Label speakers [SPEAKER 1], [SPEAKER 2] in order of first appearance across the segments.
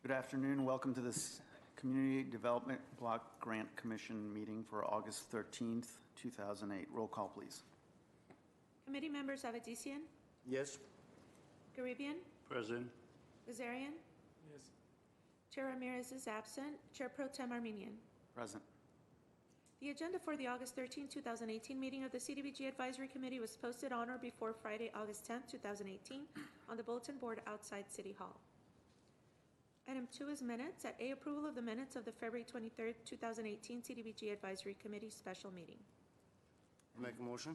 [SPEAKER 1] Good afternoon. Welcome to this Community Development Block Grant Commission meeting for August 13th, 2008. Roll call, please.
[SPEAKER 2] Committee members Avedisian,
[SPEAKER 3] Yes.
[SPEAKER 2] Garibian,
[SPEAKER 4] Present.
[SPEAKER 2] Gazarian.
[SPEAKER 3] Yes.
[SPEAKER 2] Chair Ramirez is absent. Chair Pro Tem Armenian.
[SPEAKER 1] Present.
[SPEAKER 2] The agenda for the August 13, 2018 meeting of the CDBG Advisory Committee was posted on or before Friday, August 10, 2018 on the bulletin board outside City Hall. Item 2 is minutes. At A, approval of the minutes of the February 23, 2018 CDBG Advisory Committee special meeting.
[SPEAKER 3] Make a motion.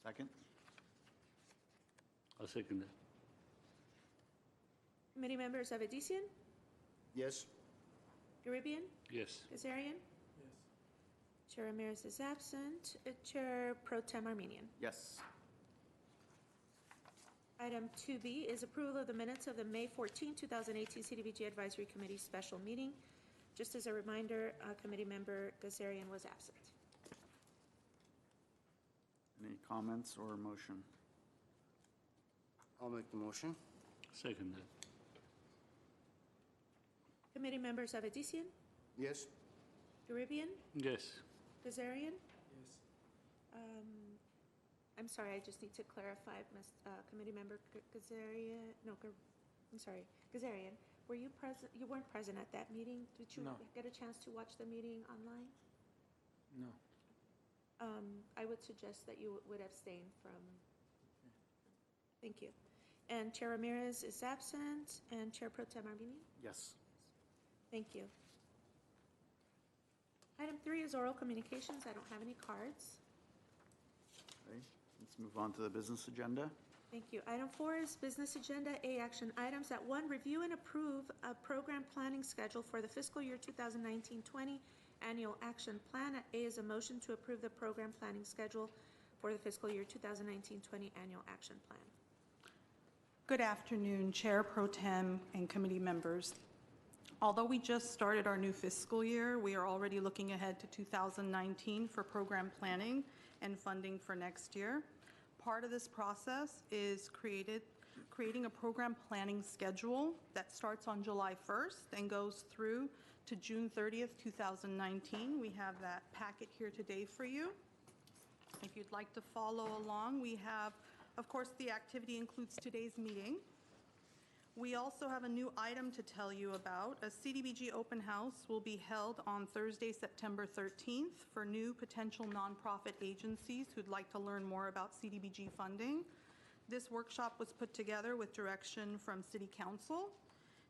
[SPEAKER 1] Second.
[SPEAKER 4] I'll second that.
[SPEAKER 2] Committee members Avedisian,
[SPEAKER 3] Yes.
[SPEAKER 2] Garibian,
[SPEAKER 4] Yes.
[SPEAKER 2] Gazarian.
[SPEAKER 3] Yes.
[SPEAKER 2] Chair Ramirez is absent. Chair Pro Tem Armenian.
[SPEAKER 1] Yes.
[SPEAKER 2] Item 2B is approval of the minutes of the May 14, 2018 CDBG Advisory Committee special meeting. Just as a reminder, committee member Gazarian was absent.
[SPEAKER 1] Any comments or motion?
[SPEAKER 3] I'll make the motion.
[SPEAKER 4] Second that.
[SPEAKER 2] Committee members Avedisian,
[SPEAKER 3] Yes.
[SPEAKER 2] Garibian,
[SPEAKER 4] Yes.
[SPEAKER 2] Gazarian.
[SPEAKER 3] Yes.
[SPEAKER 2] I'm sorry, I just need to clarify, committee member Gazarian, no, I'm sorry, Gazarian. Were you present? You weren't present at that meeting. Did you
[SPEAKER 5] No.
[SPEAKER 2] get a chance to watch the meeting online?
[SPEAKER 5] No.
[SPEAKER 2] I would suggest that you would abstain from. Thank you. And Chair Ramirez is absent, and Chair Pro Tem Armenian?
[SPEAKER 1] Yes.
[SPEAKER 2] Thank you. Item 3 is oral communications. I don't have any cards.
[SPEAKER 1] Okay. Let's move on to the business agenda.
[SPEAKER 2] Thank you. Item 4 is business agenda A action items. At 1, review and approve a program planning schedule for the fiscal year 2019-20 annual action plan. At A is a motion to approve the program planning schedule for the fiscal year 2019-20 annual action plan.
[SPEAKER 6] Good afternoon, Chair Pro Tem and committee members. Although we just started our new fiscal year, we are already looking ahead to 2019 for program planning and funding for next year. Part of this process is creating a program planning schedule that starts on July 1st and goes through to June 30th, 2019. We have that packet here today for you. If you'd like to follow along, we have, of course, the activity includes today's meeting. We also have a new item to tell you about. A CDBG open house will be held on Thursday, September 13th for new potential nonprofit agencies who'd like to learn more about CDBG funding. This workshop was put together with direction from City Council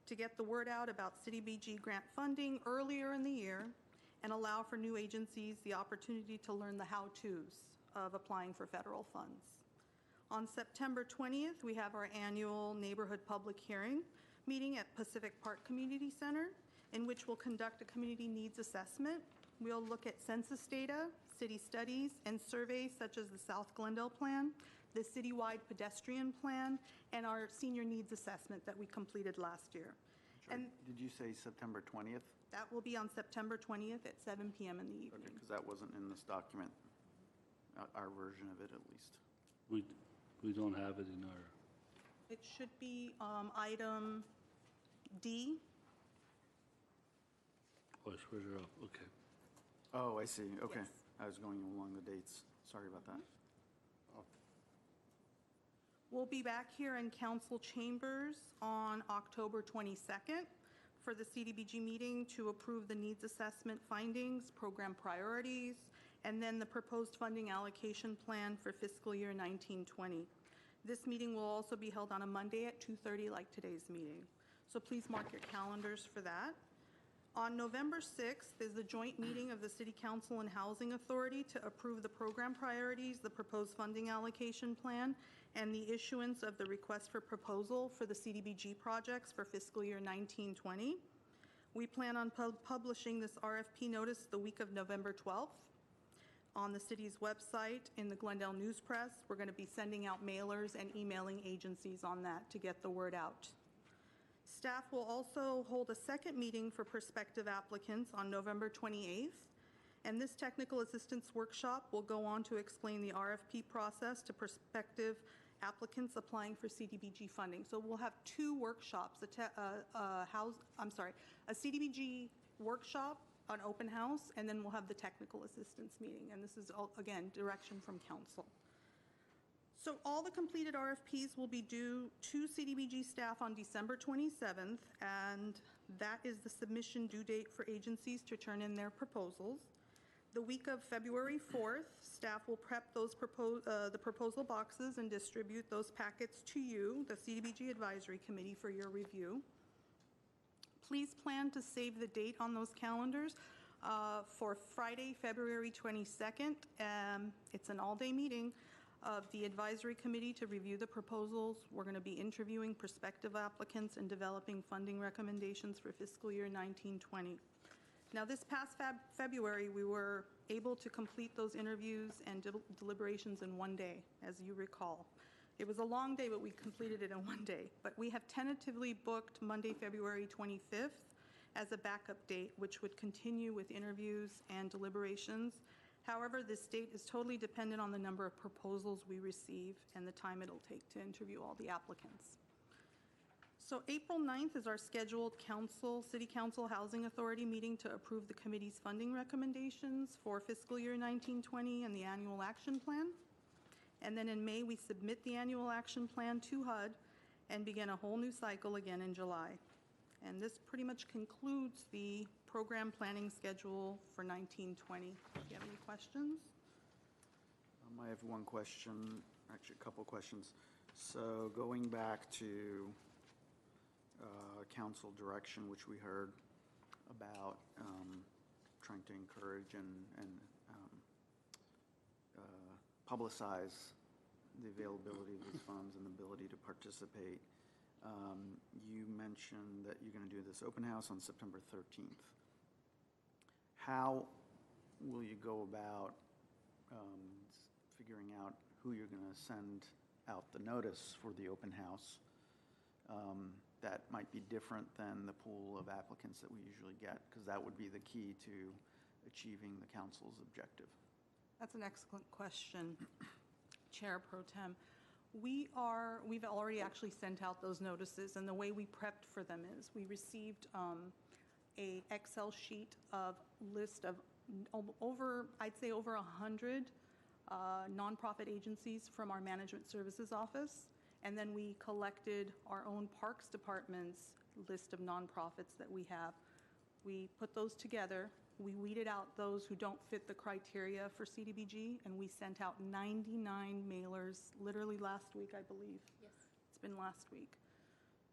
[SPEAKER 6] to get the word out about CDBG grant funding earlier in the year and allow for new agencies the opportunity to learn the how-tos of applying for federal funds. On September 20th, we have our annual neighborhood public hearing meeting at Pacific Park Community Center, in which we'll conduct a community needs assessment. We'll look at census data, city studies, and surveys such as the South Glendale Plan, the citywide pedestrian plan, and our senior needs assessment that we completed last year.
[SPEAKER 1] Sure. And did you say September 20th?
[SPEAKER 6] That will be on September 20th at 7 p.m. in the evening.
[SPEAKER 1] Okay, because that wasn't in this document, our version of it at least.
[SPEAKER 4] We don't have it in our.
[SPEAKER 6] It should be item D.
[SPEAKER 4] Oh, it's further up. Okay.
[SPEAKER 1] Oh, I see. Okay.
[SPEAKER 6] Yes.
[SPEAKER 1] I was going along the dates. Sorry about that.
[SPEAKER 6] We'll be back here in council chambers on October 22nd for the CDBG meeting to approve the needs assessment findings, program priorities, and then the proposed funding allocation plan for fiscal year 19-20. This meeting will also be held on a Monday at 2:30 like today's meeting. So please mark your calendars for that. On November 6th is the joint meeting of the City Council and Housing Authority to approve the program priorities, the proposed funding allocation plan, and the issuance of the request for proposal for the CDBG projects for fiscal year 19-20. We plan on publishing this RFP notice the week of November 12th. On the city's website, in the Glendale News Press, we're going to be sending out mailers and emailing agencies on that to get the word out. Staff will also hold a second meeting for prospective applicants on November 28th, and this technical assistance workshop will go on to explain the RFP process to prospective applicants applying for CDBG funding. So we'll have two workshops, a CDBG workshop, an open house, and then we'll have the technical assistance meeting. And this is, all, again, direction from council. So all the completed RFPs will be due to CDBG staff on December 27th, and that is the submission due date for agencies to turn in their proposals. The week of February 4th, staff will prep those the proposal boxes and distribute those packets to you, the CDBG Advisory Committee, for your review. Please plan to save the date on those calendars for Friday, February 22nd. It's an all-day meeting of the Advisory Committee to review the proposals. We're going to be interviewing prospective applicants and developing funding recommendations for fiscal year 19-20. Now, this past February, we were able to complete those interviews and deliberations in one day, as you recall. It was a long day, but we completed it in one day. But we have tentatively booked Monday, February 25th as a backup date, which would continue with interviews and deliberations. However, this date is totally dependent on the number of proposals we receive and the time it'll take to interview all the applicants. So April 9th is our scheduled City Council Housing Authority meeting to approve the committee's funding recommendations for fiscal year 19-20 and the annual action plan. And then in May, we submit the annual action plan to HUD and begin a whole new cycle again in July. And this pretty much concludes the program planning schedule for 19-20. Do you have any questions?
[SPEAKER 1] I have one question, actually a couple questions. So going back to council direction, which we heard about trying to encourage and publicize the availability of these funds and the ability to participate. You mentioned that you're going to do this open house on September 13th. How will you go about figuring out who you're going to send out the notice for the open house? That might be different than the pool of applicants that we usually get, because that would be the key to achieving the council's objective.
[SPEAKER 6] That's an excellent question, Chair Pro Tem. We've already actually sent out those notices, and the way we prepped for them is we received a Excel sheet of list of I'd say over 100 nonprofit agencies from our management services office. And then we collected our own Parks Department's list of nonprofits that we have. We put those together. We weeded out those who don't fit the criteria for CDBG, and we sent out 99 mailers literally last week, I believe.
[SPEAKER 2] Yes.
[SPEAKER 6] It's been last week.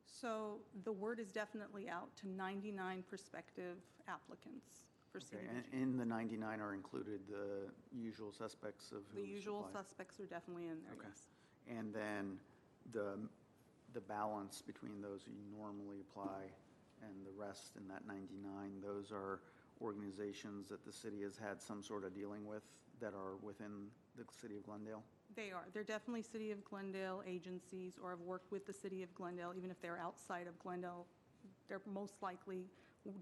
[SPEAKER 6] So the word is definitely out to 99 prospective applicants for
[SPEAKER 1] Okay,
[SPEAKER 6] CDBG.
[SPEAKER 1] and in the 99 are included the usual suspects of who
[SPEAKER 6] The usual
[SPEAKER 1] supply?
[SPEAKER 6] suspects are definitely in there,
[SPEAKER 1] Okay.
[SPEAKER 6] yes.
[SPEAKER 1] And then the balance between those who normally apply and the rest in that 99, those are organizations that the city has had some sort of dealing with that are within the city of Glendale?
[SPEAKER 6] They are. They're definitely City of Glendale agencies or have worked with the City of Glendale. Even if they're outside of Glendale, they're most likely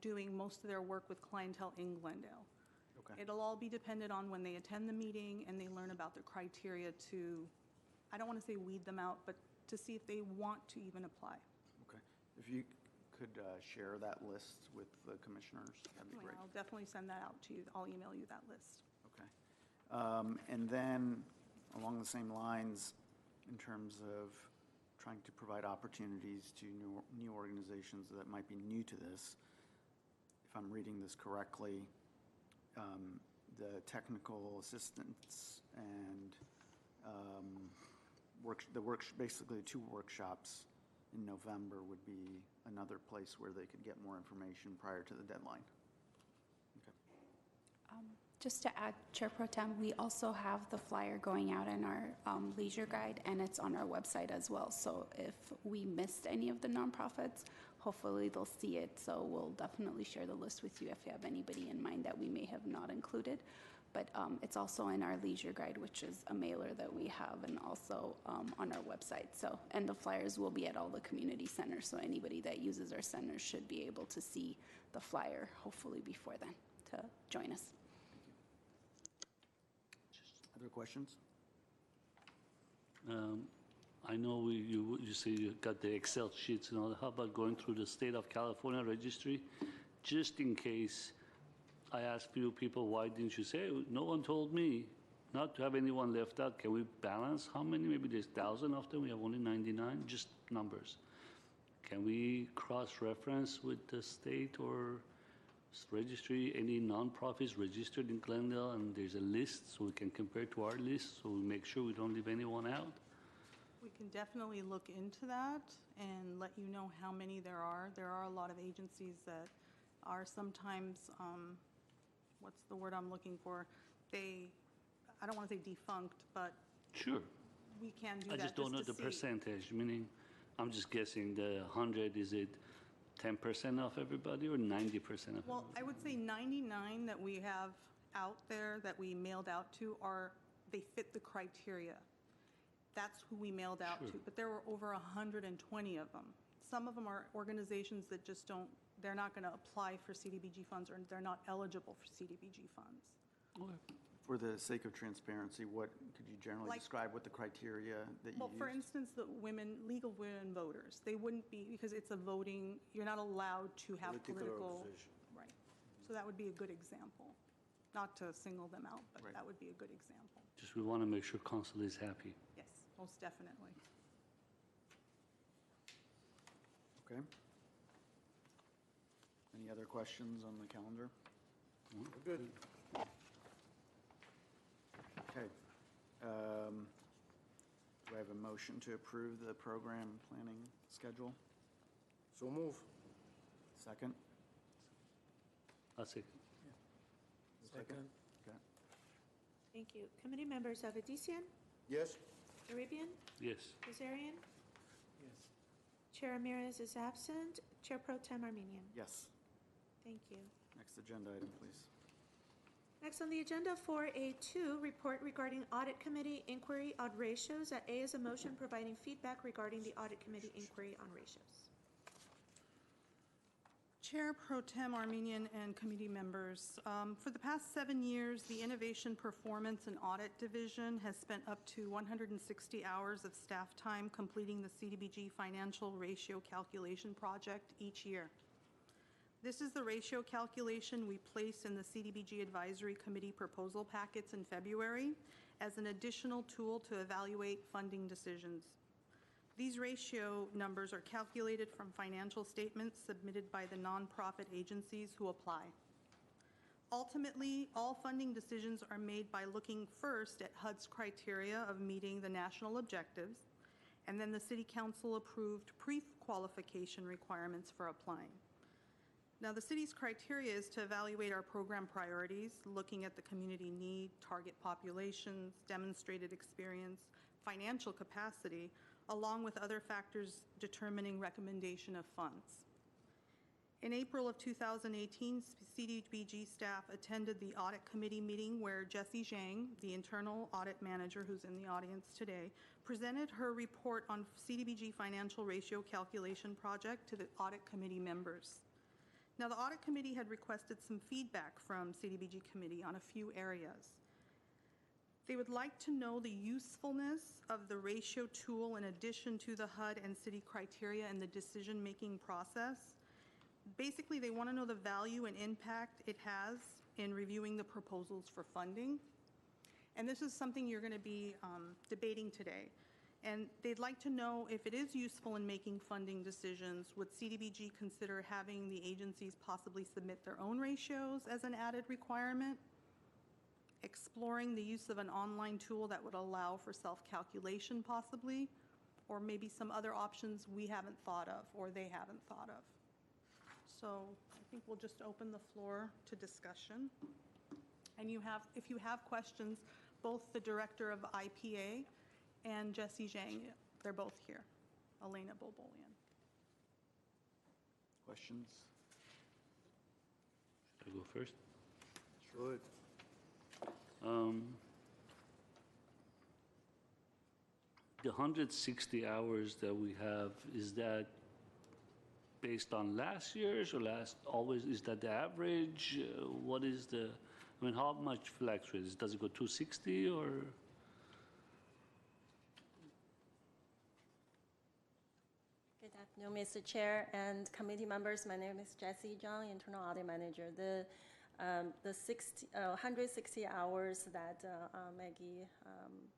[SPEAKER 6] doing most of their work with clientele in Glendale.
[SPEAKER 1] Okay.
[SPEAKER 6] It'll all be dependent on when they attend the meeting and they learn about the criteria to, I don't want to say weed them out, but to see if they want to even apply.
[SPEAKER 1] Okay. If you could share that list with the commissioners, that'd be great.
[SPEAKER 6] I'll definitely send that out to you. I'll email you that list.
[SPEAKER 1] Okay. And then along the same lines, in terms of trying to provide opportunities to new organizations that might be new to this, if I'm reading this correctly, the technical assistance and basically 2 workshops in November would be another place where they could get more information prior to the deadline. Okay.
[SPEAKER 5] Just to add, Chair Pro Tem, we also have the flyer going out in our leisure guide, and it's on our website as well. So if we missed any of the nonprofits, hopefully they'll see it. So we'll definitely share the list with you if you have anybody in mind that we may have not included. But it's also in our leisure guide, which is a mailer that we have, and also on our website. So, and the flyers will be at all the community centers. So anybody that uses our centers should be able to see the flyer, hopefully before then, to join us.
[SPEAKER 1] Other questions?
[SPEAKER 4] I know you say you got the Excel sheets and all that. How about going through the state of California registry? Just in case I ask few people, why didn't you say, no one told me not to have anyone left out. Can we balance how many? Maybe there's 1,000 of them. We have only 99, just numbers. Can we cross-reference with the state or registry, any nonprofits registered in Glendale, and there's a list so we can compare to our list, so we make sure we don't leave anyone out?
[SPEAKER 6] We can definitely look into that and let you know how many there are. There are a lot of agencies that are sometimes, what's the word I'm looking for? I don't want to say defunct, but
[SPEAKER 4] Sure.
[SPEAKER 6] we can do
[SPEAKER 4] I
[SPEAKER 6] that
[SPEAKER 4] just don't know
[SPEAKER 6] to
[SPEAKER 4] the
[SPEAKER 6] see.
[SPEAKER 4] percentage, meaning, I'm just guessing the 100, is it 10% of everybody or 90% of
[SPEAKER 6] Well,
[SPEAKER 4] everybody?
[SPEAKER 6] I would say 99 that we have out there that we mailed out to they fit the criteria. That's who we mailed out
[SPEAKER 4] Sure.
[SPEAKER 6] to, but there were over 120 of them. Some of them are organizations that just they're not going to apply for CDBG funds, or they're not eligible for CDBG funds.
[SPEAKER 4] Okay.
[SPEAKER 1] For the sake of transparency, could you generally
[SPEAKER 6] Like-
[SPEAKER 1] describe what the criteria that you
[SPEAKER 6] Well, for
[SPEAKER 1] used?
[SPEAKER 6] instance, legal women voters, they wouldn't be, because it's a voting, you're not allowed to have political.
[SPEAKER 3] organization.
[SPEAKER 6] Right. So that would be a good example. Not to single them out, but
[SPEAKER 1] Right.
[SPEAKER 6] that would be a good example.
[SPEAKER 4] Just we want to make sure council is happy.
[SPEAKER 6] Yes, most definitely.
[SPEAKER 1] Okay. Any other questions on the calendar?
[SPEAKER 3] Good.
[SPEAKER 1] Okay. Do I have a motion to approve the program planning schedule?
[SPEAKER 3] So move.
[SPEAKER 1] Second?
[SPEAKER 4] I'll say,
[SPEAKER 1] Second. Okay.
[SPEAKER 2] Thank you. Committee members Avedisian,
[SPEAKER 3] Yes?
[SPEAKER 2] Arabian,
[SPEAKER 4] yes.
[SPEAKER 2] Kazarian? Yes. Chair Ramirez is absent. Chair Pro Tem Armenian.
[SPEAKER 1] Yes.
[SPEAKER 2] Thank you.
[SPEAKER 1] Next agenda item, please.
[SPEAKER 2] Next on the agenda, 4A2, report regarding audit committee inquiry on ratios. At A is a motion providing feedback regarding the audit committee inquiry on ratios.
[SPEAKER 6] Chair Pro Tem Armenian and committee members, for the past 7 years, the Innovation Performance and Audit Division has spent up to 160 hours of staff time completing the CDBG financial ratio calculation project each year. This is the ratio calculation we place in the CDBG Advisory Committee proposal packets in February as an additional tool to evaluate funding decisions. These ratio numbers are calculated from financial statements submitted by the nonprofit agencies who apply. Ultimately, all funding decisions are made by looking first at HUD's criteria of meeting the national objectives, and then the City Council approved pre-qualification requirements for applying. Now, the city's criteria is to evaluate our program priorities, looking at the community need, target populations, demonstrated experience, financial capacity, along with other factors determining recommendation of funds. In April of 2018, CDBG staff attended the audit committee meeting where Jessie Zhang, the internal audit manager who's in the audience today, presented her report on CDBG financial ratio calculation project to the audit committee members. Now, the audit committee had requested some feedback from CDBG committee on a few areas. They would like to know the usefulness of the ratio tool in addition to the HUD and city criteria in the decision-making process. Basically, they want to know the value and impact it has in reviewing the proposals for funding. And this is something you're going to be debating today. And they'd like to know if it is useful in making funding decisions, would CDBG consider having the agencies possibly submit their own ratios as an added requirement? Exploring the use of an online tool that would allow for self-calculation possibly, or maybe some other options we haven't thought of or they haven't thought of. So I think we'll just open the floor to discussion. And if you have questions, both the director of IPA and Jessie Zhang, they're both here, Elena Bobolian.
[SPEAKER 1] Questions?
[SPEAKER 4] Should I go first?
[SPEAKER 3] Good.
[SPEAKER 4] The 160 hours that we have, is that based on last year's or always, is that the average? What is how much flex rate? Does it go 260 or?
[SPEAKER 7] No, Mr. Chair and committee members, my name is Jessie Zhang, Internal Audit Manager. The 160 hours that Maggie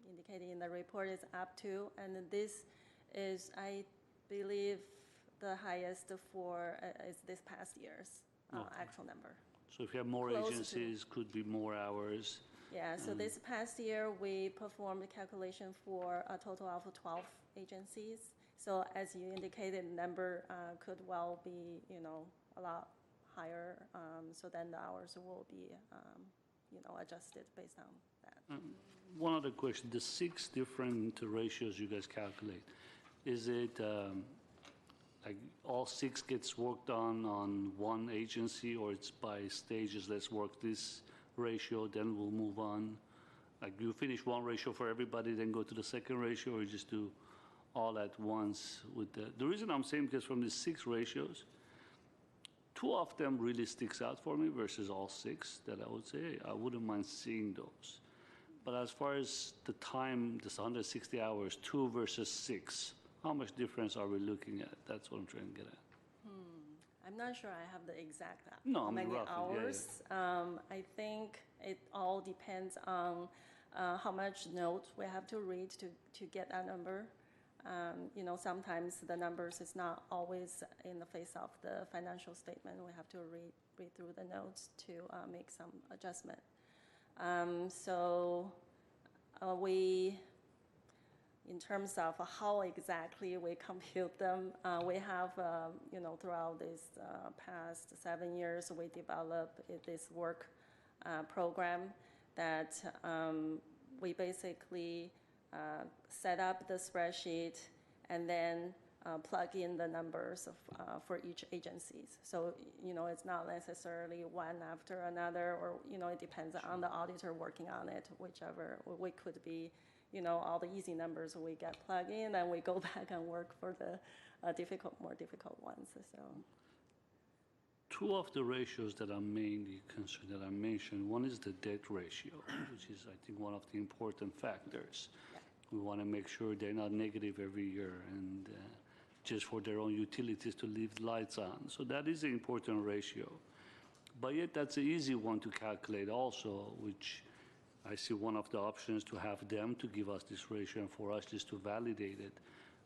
[SPEAKER 7] indicated in the report is up to, and this is, I believe, the highest for is this past year's actual number.
[SPEAKER 4] So if you have more
[SPEAKER 7] Close to-
[SPEAKER 4] agencies, could be more hours.
[SPEAKER 7] Yeah, so this past year, we performed a calculation for a total of 12 agencies. So as you indicated, the number could well be, a lot higher. So then the hours will be, adjusted based on that.
[SPEAKER 4] One other question, the 6 different ratios you guys calculate, is it like all 6 gets worked on one agency, or it's by stages, let's work this ratio, then we'll move on? Like you finish one ratio for everybody, then go to the second ratio, or you just do all at once with the reason I'm saying, because from the 6 ratios, 2 of them really sticks out for me versus all 6 that I would say, I wouldn't mind seeing those. But as far as the time, this 160 hours, 2 versus 6, how much difference are we looking at? That's what I'm trying to get at.
[SPEAKER 7] I'm not sure I have the exact
[SPEAKER 4] No,
[SPEAKER 7] how
[SPEAKER 4] I mean
[SPEAKER 7] many
[SPEAKER 4] roughly, yeah,
[SPEAKER 7] hours. I think it all depends on how much notes we have to read to get that number. Sometimes the numbers is not always in the face of the financial statement. We have to read through the notes to make some adjustment. We, in terms of how exactly we compute them, we have, throughout this past 7 years, we developed this work program that we basically set up the spreadsheet and then plug in the numbers for each agencies. So, it's not necessarily one after another, or, it depends on the auditor working on it, whichever. We could be, all the easy numbers we get plugged in, and we go back and work for the more difficult ones, so.
[SPEAKER 4] 2 of the ratios that I'm mainly concerned, that I mentioned, one is the debt ratio, which is, I think, one of the important factors.
[SPEAKER 7] Yeah.
[SPEAKER 4] We want to make sure they're not negative every year and just for their own utilities to leave lights on. So that is an important ratio. But yet that's an easy one to calculate also, which I see one of the options to have them to give us this ratio and for us just to validate it.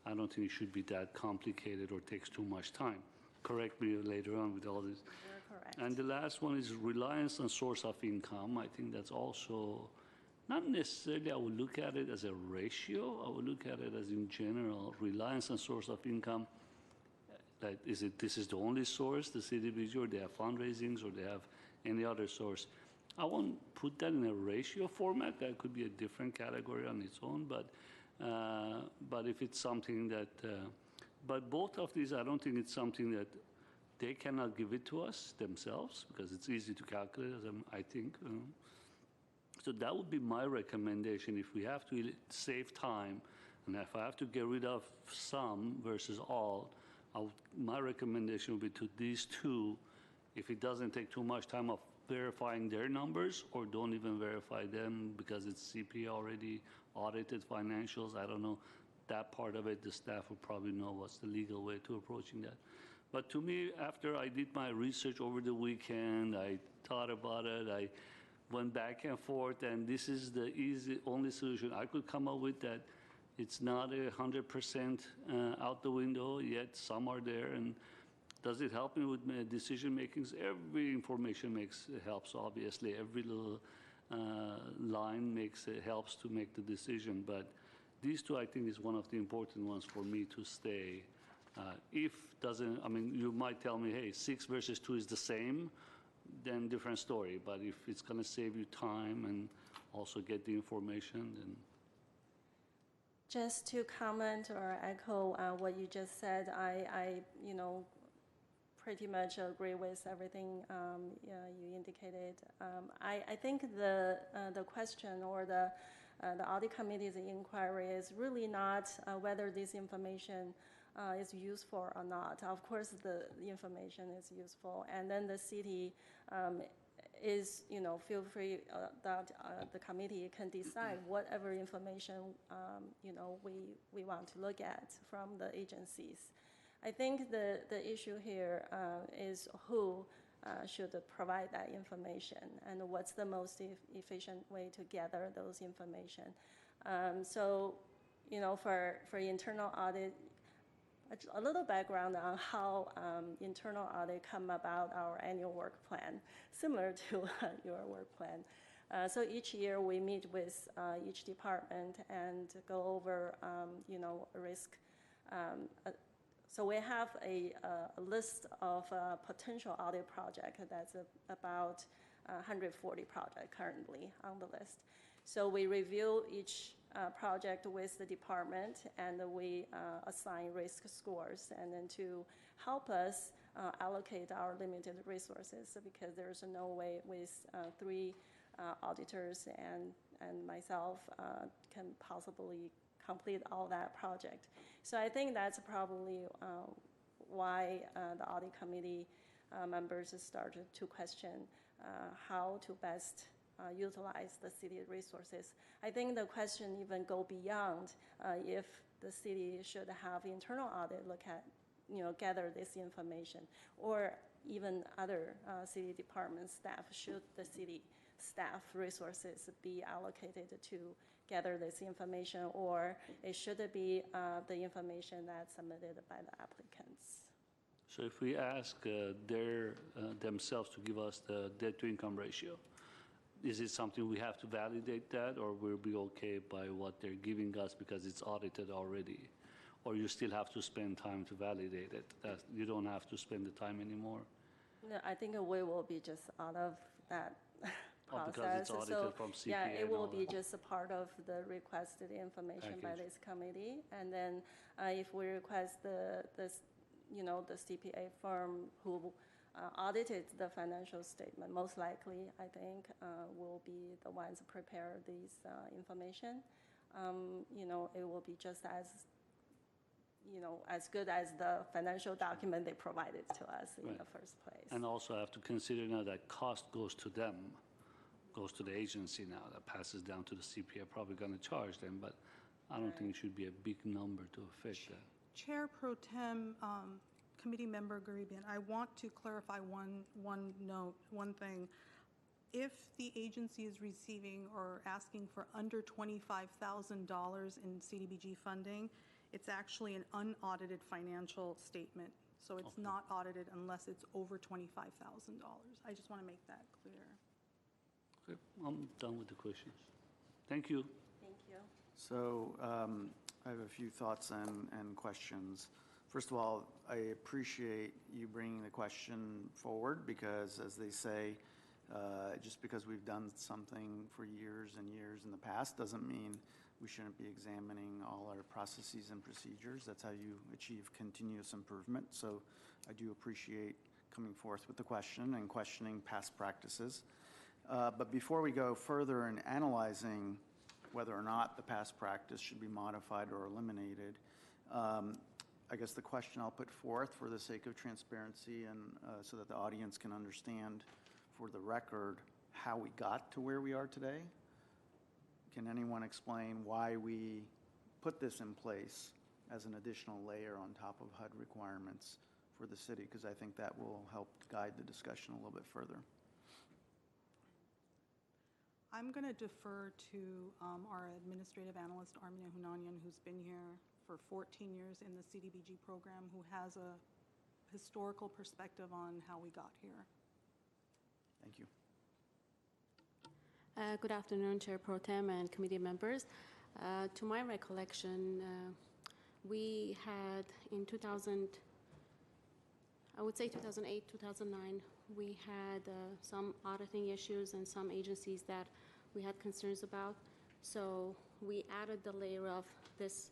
[SPEAKER 4] I don't think it should be that complicated or takes too much time. Correct me later on with all this.
[SPEAKER 7] You're correct.
[SPEAKER 4] And the last one is reliance on source of income. I think that's also, not necessarily I would look at it as a ratio. I would look at it as in general, reliance on source of income. Like, this is the only source, the CDBG, or they have fundraisings, or they have any other source. I won't put that in a ratio format. That could be a different category on its own. But if it's something that, but both of these, I don't think it's something that they cannot give it to us themselves, because it's easy to calculate, I think. So that would be my recommendation. If we have to save time, and if I have to get rid of some versus all, my recommendation would be to these 2, if it doesn't take too much time of verifying their numbers, or don't even verify them because it's CPA already audited financials. I don't know that part of it. The staff would probably know what's the legal way to approaching that. But to me, after I did my research over the weekend, I thought about it, I went back and forth, and this is the only solution I could come up with, that it's not 100% out the window, yet some are there. And does it help me with my decision makings? Every information helps, obviously. Every little line helps to make the decision. But these 2, I think, is one of the important ones for me to stay. You might tell me, hey, 6 versus 2 is the same, then different story. But if it's going to save you time and also get the information, then.
[SPEAKER 7] Just to comment or echo what you just said, I pretty much agree with everything you indicated. I think the question or the audit committee's inquiry is really not whether this information is useful or not. Of course, the information is useful, and then the city is, feel free that the committee can decide whatever information, we want to look at from the agencies. I think the issue here is who should provide that information and what's the most efficient way to gather those information. So, for internal audit, a little background on how internal audit come about our annual work plan, similar to your work plan. So each year we meet with each department and go over, risk. So we have a list of potential audit project that's about 140 projects currently on the list. So we review each project with the department, and we assign risk scores, and then to help us allocate our limited resources, because there's no way with 3 auditors and myself can possibly complete all that project. So I think that's probably why the audit committee members started to question how to best utilize the city resources. I think the question even go beyond if the city should have internal audit look at, gather this information, or even other city department staff, should the city staff resources be allocated to gather this information, or it should be the information that's submitted by the applicants.
[SPEAKER 4] So if we ask themselves to give us the debt-to-income ratio, is it something we have to validate that, or we'll be okay by what they're giving us because it's audited already? Or you still have to spend time to validate it? You don't have to spend the time anymore?
[SPEAKER 7] No, I think we will be just out of that process.
[SPEAKER 4] Because it's audited from CPA.
[SPEAKER 7] Yeah, it
[SPEAKER 4] and
[SPEAKER 7] will
[SPEAKER 4] all
[SPEAKER 7] be
[SPEAKER 4] that.
[SPEAKER 7] just a part of the requested information by
[SPEAKER 4] Package.
[SPEAKER 7] this committee. And then if we request the CPA firm who audited the financial statement, most likely, I think, will be the ones to prepare these information. It will be just as good as the financial document they provided to us in the first place.
[SPEAKER 4] And also have to consider now that cost goes to them, goes to the agency now, that passes down to the CPA, probably going to charge them, but I don't think it should be a big number to affect that.
[SPEAKER 6] Chair Pro Tem, Committee Member Garibian, I want to clarify one thing. If the agency is receiving or asking for under $25,000 in CDBG funding, it's actually an unaudited financial statement. So it's not audited unless it's over $25,000. I just want to make that clear.
[SPEAKER 4] Okay, I'm done with the questions. Thank you.
[SPEAKER 7] Thank you.
[SPEAKER 1] So I have a few thoughts and questions. First of all, I appreciate you bringing the question forward because, as they say, just because we've done something for years and years in the past doesn't mean we shouldn't be examining all our processes and procedures. That's how you achieve continuous improvement. So I do appreciate coming forth with the question and questioning past practices. But before we go further in analyzing whether or not the past practice should be modified or eliminated, I guess the question I'll put forth for the sake of transparency and so that the audience can understand for the record how we got to where we are today. Can anyone explain why we put this in place as an additional layer on top of HUD requirements for the city? Because I think that will help guide the discussion a little bit further.
[SPEAKER 6] I'm going to defer to our administrative analyst, Armina Hunanian, who's been here for 14 years in the CDBG program, who has a historical perspective on how we got here.
[SPEAKER 1] Thank you.
[SPEAKER 8] Good afternoon, Chair Pro Tem and committee members. To my recollection, we had in 2008, 2009, we had some auditing issues and some agencies that we had concerns about. So we added the layer of this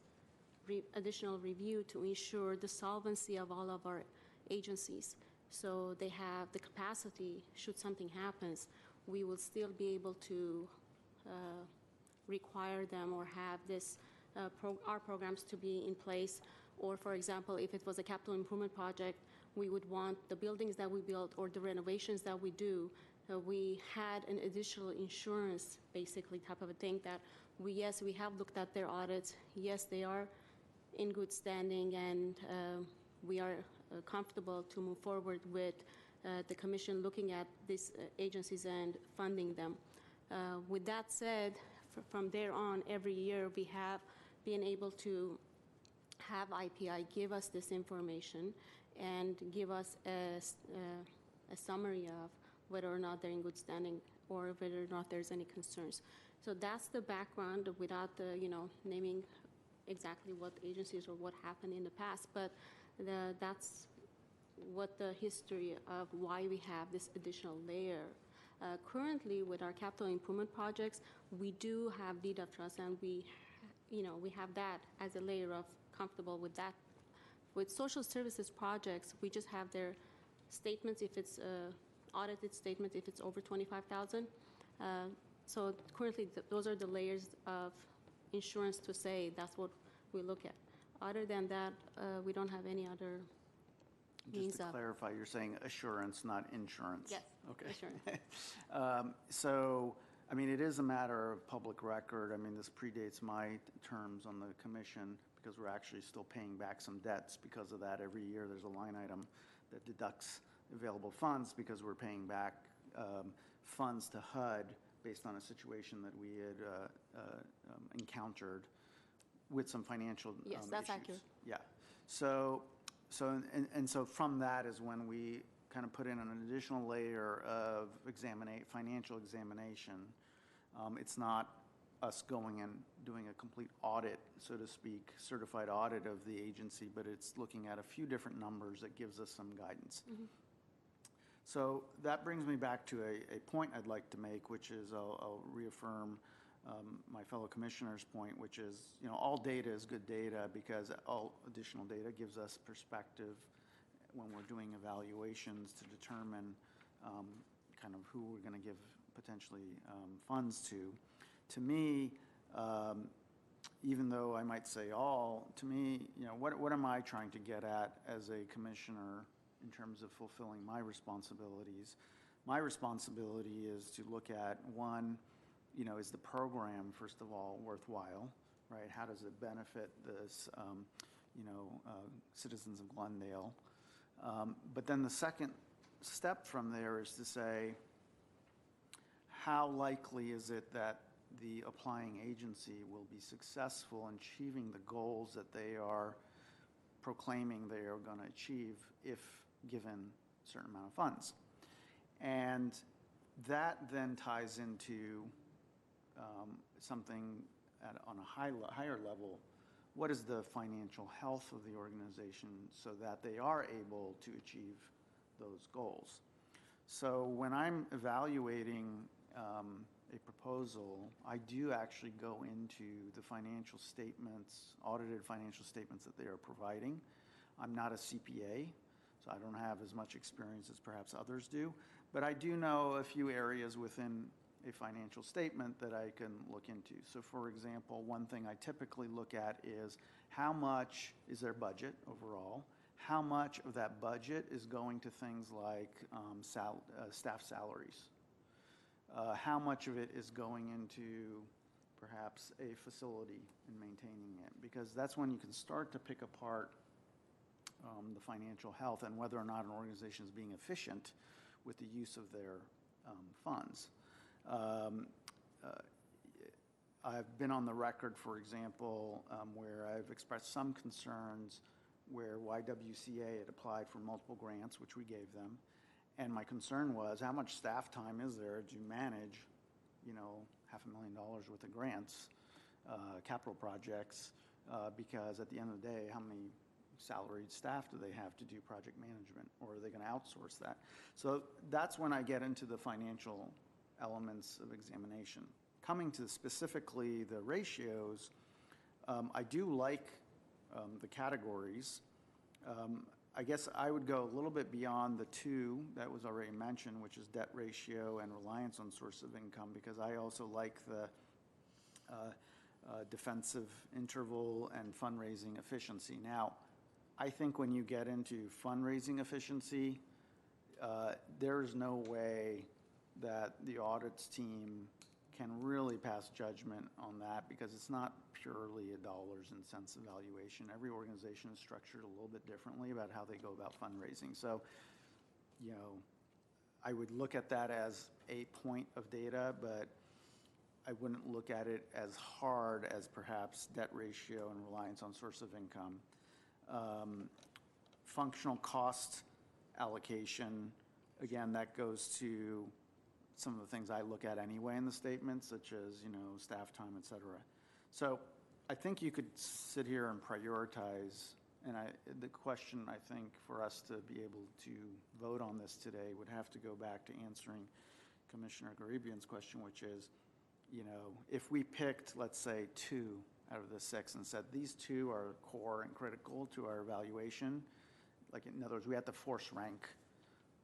[SPEAKER 8] additional review to ensure the solvency of all of our agencies. So they have the capacity, should something happens, we will still be able to require them or have this our programs to be in place. Or for example, if it was a capital improvement project, we would want the buildings that we build or the renovations that we do, we had an additional insurance basically type of a thing that we have looked at their audits. Yes, they are in good standing and we are comfortable to move forward with the commission looking at these agencies and funding them. With that said, from there on, every year we have been able to have IPI give us this information and give us a summary of whether or not they're in good standing or whether or not there's any concerns. So that's the background without naming exactly what agencies or what happened in the past, but that's what the history of why we have this additional layer. Currently, with our capital improvement projects, we do have deed of trust, and we have that as a layer of comfortable with that. With social services projects, we just have their statements if it's audited statement if it's over 25,000. So currently, those are the layers of insurance to say that's what we look at. Other than that, we don't have any other means
[SPEAKER 1] Just to clarify, you're saying assurance, not insurance?
[SPEAKER 8] Yes,
[SPEAKER 1] Okay.
[SPEAKER 8] assurance.
[SPEAKER 1] So, I mean, it is a matter of public record. I mean, this predates my terms on the commission because we're actually still paying back some debts because of that. Every year, there's a line item that deducts available funds because we're paying back funds to HUD based on a situation that we had encountered with some financial
[SPEAKER 8] Yes, that's
[SPEAKER 1] issues.
[SPEAKER 8] accurate.
[SPEAKER 1] Yeah. So from that is when we kind of put in an additional layer of financial examination. It's not us going and doing a complete audit, so to speak, certified audit of the agency, but it's looking at a few different numbers that gives us some guidance.
[SPEAKER 8] Mm-hmm.
[SPEAKER 1] So that brings me back to a point I'd like to make, which is I'll reaffirm my fellow commissioner's point, which is, all data is good data because all additional data gives us perspective when we're doing evaluations to determine kind of who we're going to give potentially funds to. To me, even though I might say all, to me, what am I trying to get at as a commissioner in terms of fulfilling my responsibilities? My responsibility is to look at, one, is the program, first of all, worthwhile, right? How does it benefit this, citizens of Glendale? But then the second step from there is to say, how likely is it that the applying agency will be successful in achieving the goals that they are proclaiming they are going to achieve if given a certain amount of funds? And that then ties into something on a higher level. What is the financial health of the organization so that they are able to achieve those goals? So when I'm evaluating a proposal, I do actually go into the financial statements, audited financial statements that they are providing. I'm not a CPA, so I don't have as much experience as perhaps others do, but I do know a few areas within a financial statement that I can look into. So for example, one thing I typically look at is how much is their budget overall, how much of that budget is going to things like staff salaries, how much of it is going into perhaps a facility and maintaining it, because that's when you can start to pick apart the financial health and whether or not an organization is being efficient with the use of their funds. I've been on the record, for example, where I've expressed some concerns where YWCA had applied for multiple grants, which we gave them, and my concern was how much staff time is there to manage, $500,000 worth of grants, capital projects, because at the end of the day, how many salaried staff do they have to do project management, or are they going to outsource that? So that's when I get into the financial elements of examination. Coming to specifically the ratios, I do like the categories. I guess I would go a little bit beyond the two that was already mentioned, which is debt ratio and reliance on source of income, because I also like the defensive interval and fundraising efficiency. Now, I think when you get into fundraising efficiency, there's no way that the audits team can really pass judgment on that because it's not purely a dollars and cents evaluation. Every organization is structured a little bit differently about how they go about fundraising. So, you know, I would look at that as a point of data, but I wouldn't look at it as hard as perhaps debt ratio and reliance on source of income. Functional cost allocation, again, that goes to some of the things I look at anyway in the statement, such as, you know, staff time, et cetera. So I think you could sit here and prioritize, and the question, I think, for us to be able to vote on this today would have to go back to answering Commissioner Garibian's question, which is, you know, if we picked, let's say, 2 out of the 6 and said these 2 are core and critical to our evaluation, like in other words, we had to force rank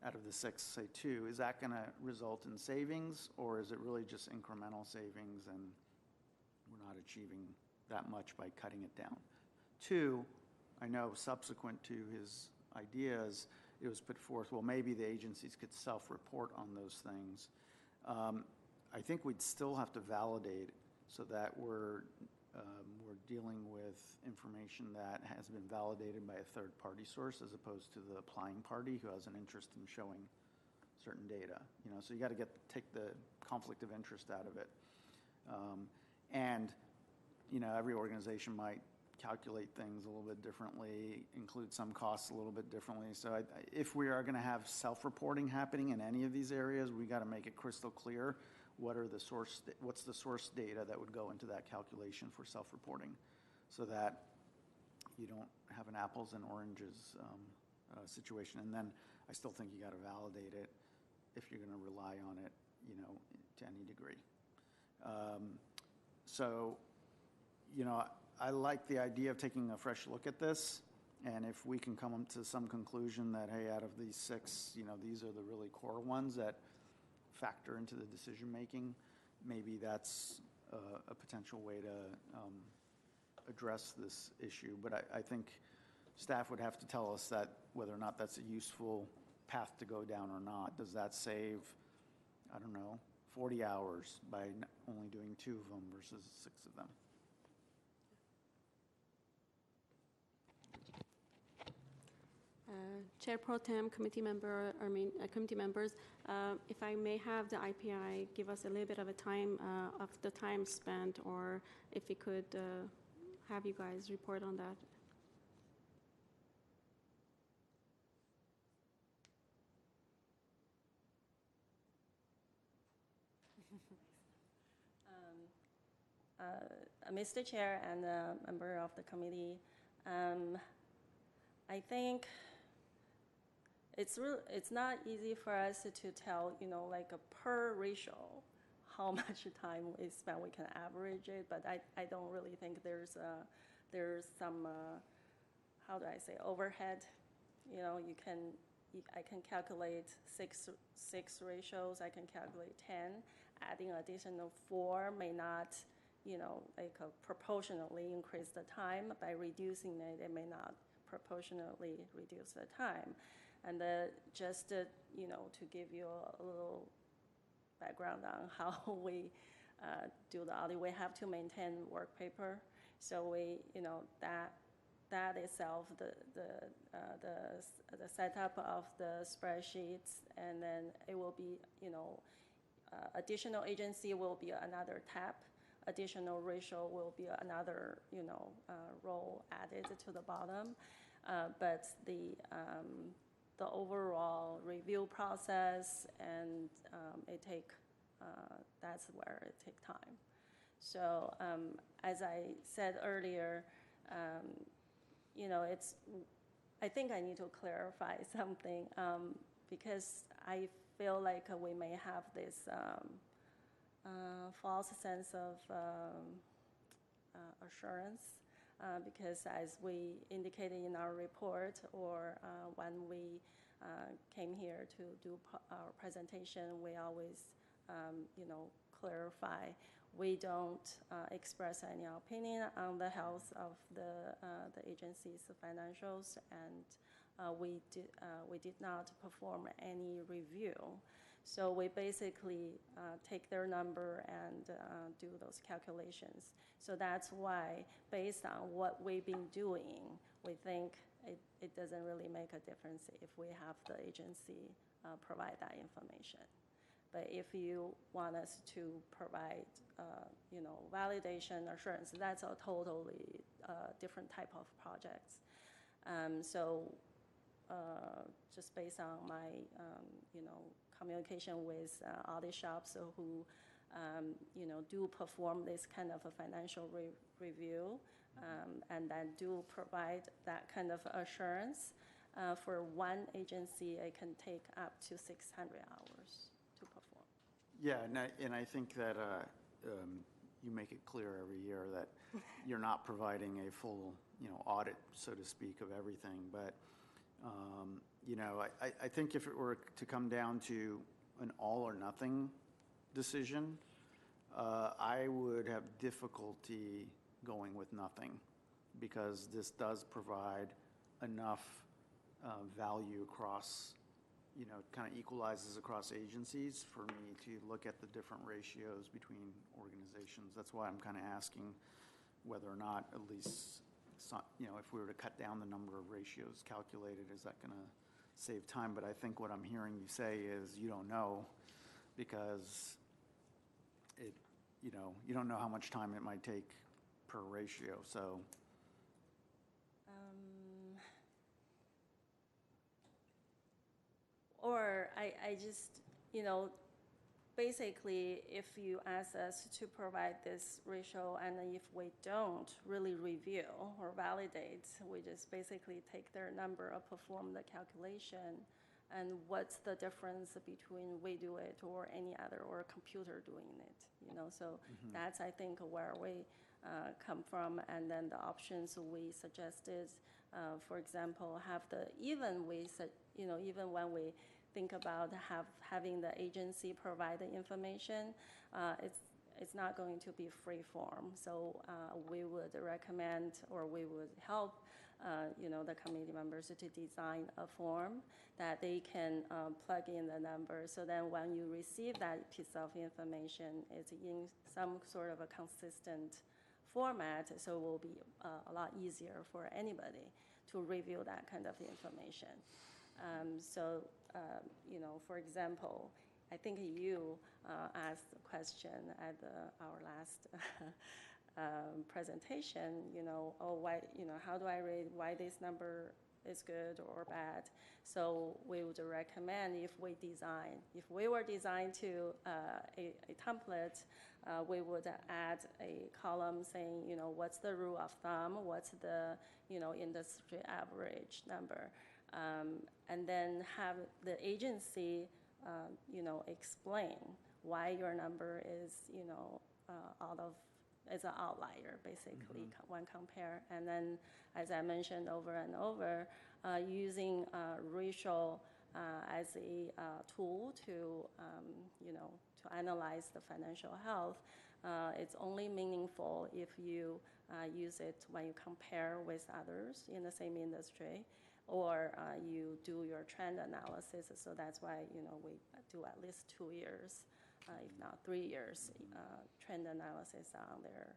[SPEAKER 1] out of the 6, say 2, is that going to result in savings, or is it really just incremental savings and we're not achieving that much by cutting it down? 2, I know subsequent to his ideas, it was put forth, well, maybe the agencies could self-report on those things. I think we'd still have to validate so that we're dealing with information that has been validated by a third-party source as opposed to the applying party who has an interest in showing certain data. You know, so you got to take the conflict of interest out of it. And, you know, every organization might calculate things a little bit differently, include some costs a little bit differently. So if we are going to have self-reporting happening in any of these areas, we got to make it crystal clear what's the source data that would go into that calculation for self-reporting, so that you don't have an apples and oranges situation. And then I still think you got to validate it if you're going to rely on it, you know, to any degree. So, you know, I like the idea of taking a fresh look at this, and if we can come to some conclusion that, hey, out of these 6, you know, these are the really core ones that factor into the decision-making, maybe that's a potential way to address this issue. But I think staff would have to tell us that whether or not that's a useful path to go down or not. Does that save, I don't know, 40 hours by only doing 2 of them versus 6 of them?
[SPEAKER 8] Chair Pro Tem, committee members, if I may have the IPI give us a little bit of a time of the time spent, or if we could have you guys report on that.
[SPEAKER 7] Mr. Chair and member of the committee, I think it's not easy for us to tell, you know, like a per ratio how much time we spend. We can average it, but I don't really think there's some how do I say, overhead. You know, I can calculate six ratios. I can calculate 10. Adding additional 4 may not, you know, like proportionally increase the time. By reducing it, it may not proportionally reduce the time. And just you know, to give you a little background on how we do the audit, we have to maintain work paper. So we, you know, that itself, the setup of the spreadsheets, and then it will be, you know, additional agency will be another tab. Additional ratio will be another, you know, row added to the bottom. But the overall review process, and that's where it takes time. So as I said earlier, you know, I think I need to clarify something because I feel like we may have this false sense of assurance. Because as we indicated in our report, or when we came here to do our presentation, we always, you know, clarify. We don't express any opinion on the health of the agency's financials, and we did not perform any review. So we basically take their number and do those calculations. So that's why, based on what we've been doing, we think it doesn't really make a difference if we have the agency provide that information. But if you want us to provide, validation assurance, that's a totally different type of projects. Just based on my, communication with audit shops who, do perform this kind of a financial review, and then do provide that kind of assurance. For one agency, it can take up to 600 hours to perform.
[SPEAKER 1] Yeah, and I think that you make it clear every year that you're not providing a full, audit, so to speak, of everything. But, I think if it were to come down to an all or nothing decision, I would have difficulty going with nothing, because this does provide enough value across, kind of equalizes across agencies for me to look at the different ratios between organizations. That's why I'm kind of asking whether or not, at least, if we were to cut down the number of ratios calculated, is that going to save time? But I think what I'm hearing you say is you don't know, because you don't know how much time it might take per ratio. So
[SPEAKER 7] Or I just, basically, if you ask us to provide this ratio, and if we don't really review or validate, we just basically take their number or perform the calculation, and what's the difference between we do it or any other, or a computer doing it, So that's, I think, where we come from. And then the options we suggested, for example, even when we think about having the agency provide the information, it's not going to be free form. So we would recommend, or we would help, the committee members to design a form that they can plug in the number. So then when you receive that piece of information, it's in some sort of a consistent format, so it will be a lot easier for anybody to review that kind of information. For example, I think you asked the question at our last presentation, why, how do I rate why this number is good or bad? So we would recommend, if we were designed to a template, we would add a column saying, what's the rule of thumb, what's the, industry average number. And then have the agency, explain why your number is, is an outlier, basically, when compare. And then, as I mentioned over and over, using racial as a tool to, to analyze the financial health, it's only meaningful if you use it when you compare with others in the same industry, or you do your trend analysis. So that's why, we do at least 2 years, if not 3 years, trend analysis on their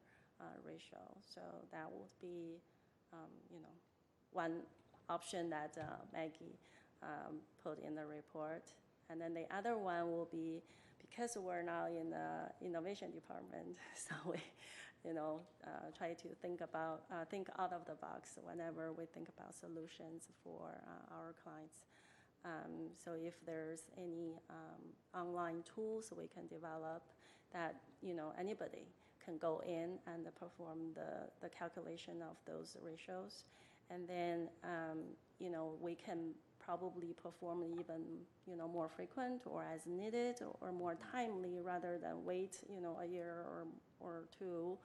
[SPEAKER 7] ratio. So that would be, one option that Maggie put in the report. And then the other one will be, because we're now in the innovation department, so we, try to think out of the box whenever we think about solutions for our clients. So if there's any online tools we can develop that, anybody can go in and perform the calculation of those ratios. And then, we can probably perform even, more frequent or as needed or more timely, rather than wait, a year or two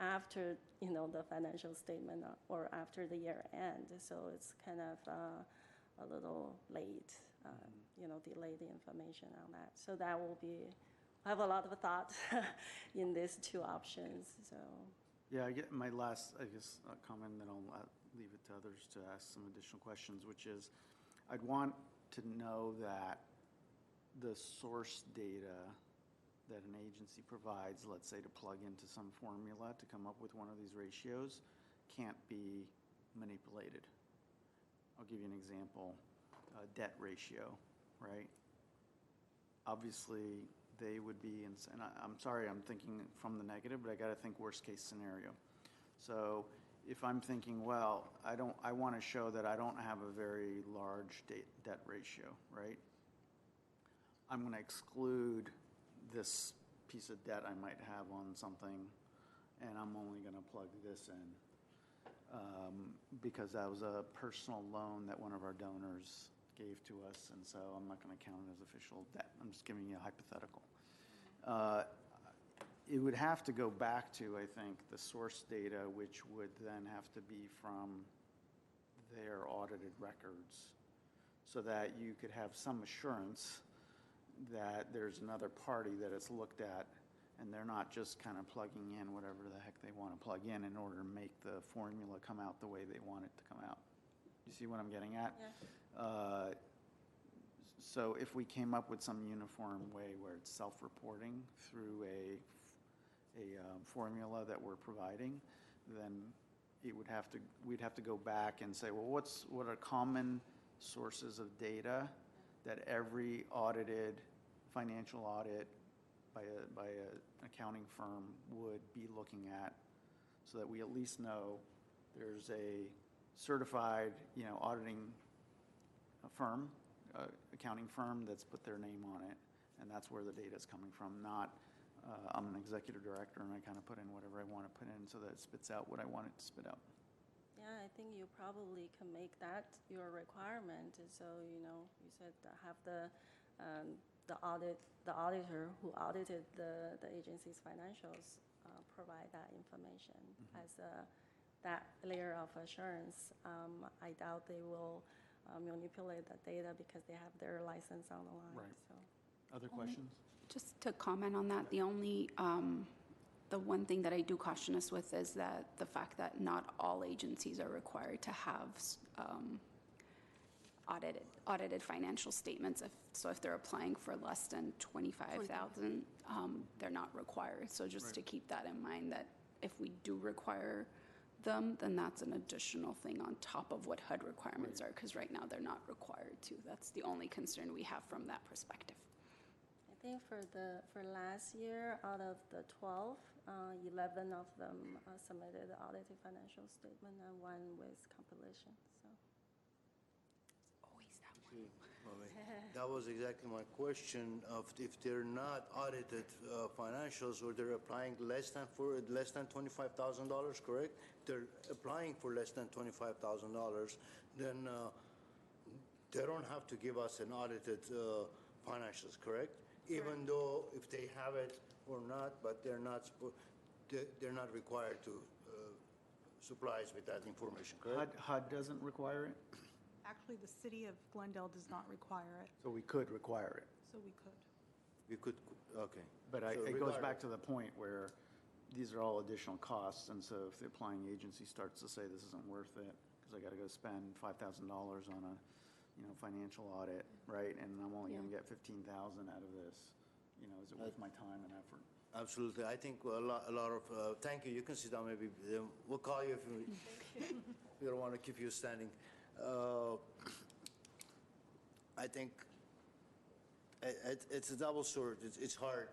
[SPEAKER 7] after, the financial statement or after the year end. So it's kind of a little late, delay the information on that. So that will be, I have a lot of thought in these two options, so.
[SPEAKER 1] yeah, I get my last, comment, then I'll leave it to others to ask some additional questions, which is, I'd want to know that the source data that an agency provides, let's say to plug into some formula to come up with one of these ratios, can't be manipulated. I'll give you an example, debt ratio, right? Obviously, they would be, and I'm sorry, I'm thinking from the negative, but I got to think worst case scenario. So if I'm thinking, well, I want to show that I don't have a very large debt ratio, right? I'm going to exclude this piece of debt I might have on something, and I'm only going to plug this in because that was a personal loan that one of our donors gave to us, and so I'm not going to count it as official debt. I'm just giving you a hypothetical. It would have to go back to, I think, the source data, which would then have to be from their audited records, so that you could have some assurance that there's another party that it's looked at, and they're not just kind of plugging in whatever the heck they want to plug in order to make the formula come out the way they want it to come out. You see what I'm getting at?
[SPEAKER 7] Yeah.
[SPEAKER 1] So if we came up with some uniform way where it's self-reporting through a formula that we're providing, then we'd have to go back and say, well, what are common sources of data that every audited financial audit by a accounting firm would be looking at, so that we at least know there's a certified, auditing firm, accounting firm that's put their name on it, and that's where the data is coming from, not I'm an executive director and I kind of put in whatever I want to put in so that it spits out what I want it to spit out.
[SPEAKER 7] Yeah, I think you probably can make that your requirement. So, you said have the auditor who audited the agency's financials provide that information as that layer of assurance. I doubt they will manipulate that data because they have their license on the line.
[SPEAKER 1] Right.
[SPEAKER 7] So.
[SPEAKER 1] Other questions?
[SPEAKER 5] Just to comment on that, the one thing that I do caution us with is that the fact that not all agencies are required to have audited financial statements. If they're applying for less than $25,000, they're not required. So just to keep that in mind, that if we do require them, then that's an additional thing on top of what HUD requirements are, because right now they're not required to. That's the only concern we have from that perspective.
[SPEAKER 7] I think for last year, out of the 12, 11 of them submitted the audited financial statement and one with compilation. So.
[SPEAKER 5] Always that
[SPEAKER 3] See, that was exactly my question of if they're not audited financials or they're applying less than $25,000, correct? They're applying for less than $25,000, then they don't have to give us an audited financials, correct? Even though if they have it or not, but they're not required to supply us with that information, correct?
[SPEAKER 1] HUD doesn't require it,
[SPEAKER 6] Actually, the city of Glendale does not require it,
[SPEAKER 1] so we could require it.
[SPEAKER 6] so we could.
[SPEAKER 3] We could, okay.
[SPEAKER 1] But
[SPEAKER 3] So
[SPEAKER 1] it goes
[SPEAKER 3] regardless-
[SPEAKER 1] back to the point where these are all additional costs, and so if the applying agency starts to say this isn't worth it, because I got to go spend $5,000 on a financial audit, right? And I'm only going to get $15,000 out of this. Is it worth my time and effort?
[SPEAKER 3] Absolutely. I think a lot of, thank you. You can sit down maybe. We'll call you if we don't want to keep you standing. I think it's a double sword. It's hard.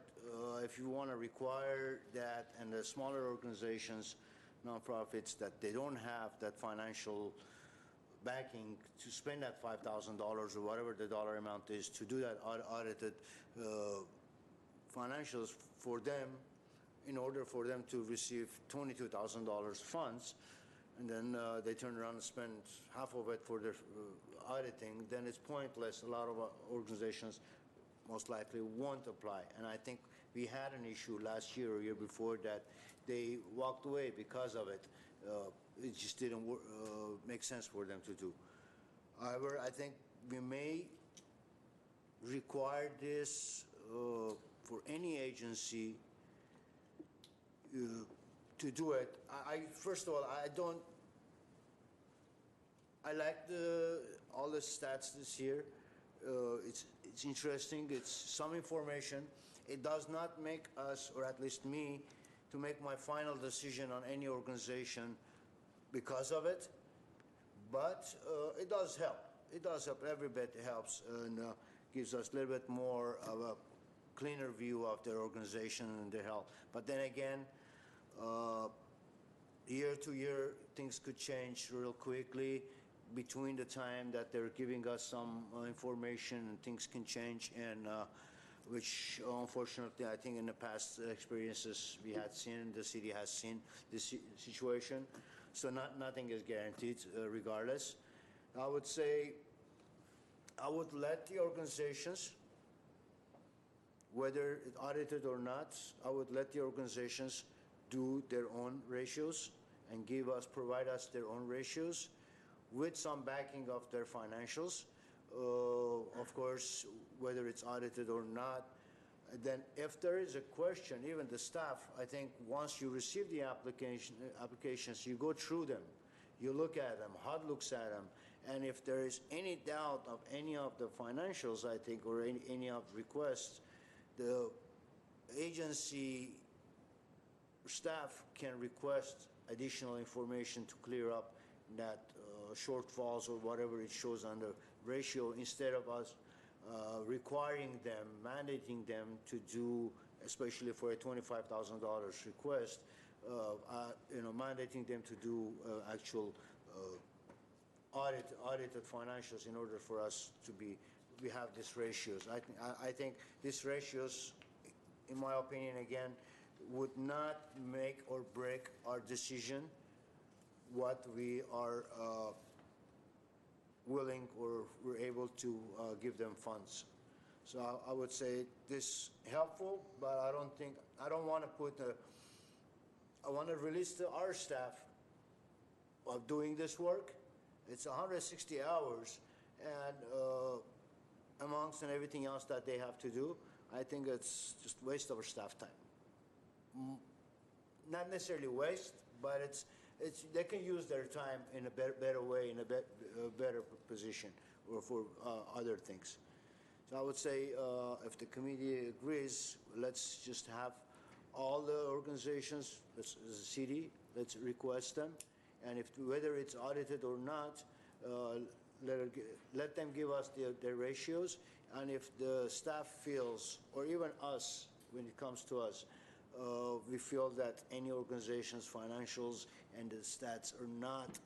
[SPEAKER 3] If you want to require that, and the smaller organizations, nonprofits, that they don't have that financial backing to spend that $5,000 or whatever the dollar amount is to do that audited financials for them, in order for them to receive $22,000 funds, and then they turn around and spend half of it for their auditing, then it's pointless. A lot of organizations most likely won't apply. And I think we had an issue last year or year before that they walked away because of it. It just didn't make sense for them to do. However, I think we may require this for any agency to do it. First of all, I like all the stats this year. It's interesting. It's some information. It does not make us, or at least me, to make my final decision on any organization because of it. But it does help. It does help. Every bit helps and gives us a little bit more of a cleaner view of their organization and their health. But then again, year to year, things could change real quickly. Between the time that they're giving us some information, and things can change, and which unfortunately I think in the past experiences we had seen, the city has seen this situation. So nothing is guaranteed regardless. I would say I would let the organizations, whether it's audited or not, I would let the organizations do their own ratios and provide us their own ratios with some backing of their financials. Of course, whether it's audited or not. Then if there is a question, even the staff, I think once you receive the applications, you go through them, you look at them, HUD looks at them, and if there is any doubt of any of the financials, I think, or any of requests, the agency staff can request additional information to clear up that shortfalls or whatever it shows on the ratio, instead of us requiring them, mandating them to do, especially for a $25,000 request, mandating them to do actual audited financials in order for us to we have these ratios. I think these ratios, in my opinion, again, would not make or break our decision what we are willing or we're able to give them funds. So I would say this helpful, but I don't want to I want to release to our staff of doing this work. It's 160 hours, and amongst and everything else that they have to do, I think it's just waste of our staff time. Not necessarily waste, but they can use their time in a better way, in a better position, or for other things. So I would say, if the committee agrees, let's just have all the organizations, as a city, let's request them, and whether it's audited or not, let them give us their ratios, and if the staff feels, or even us, when it comes to us, we feel that any organization's financials and the stats are not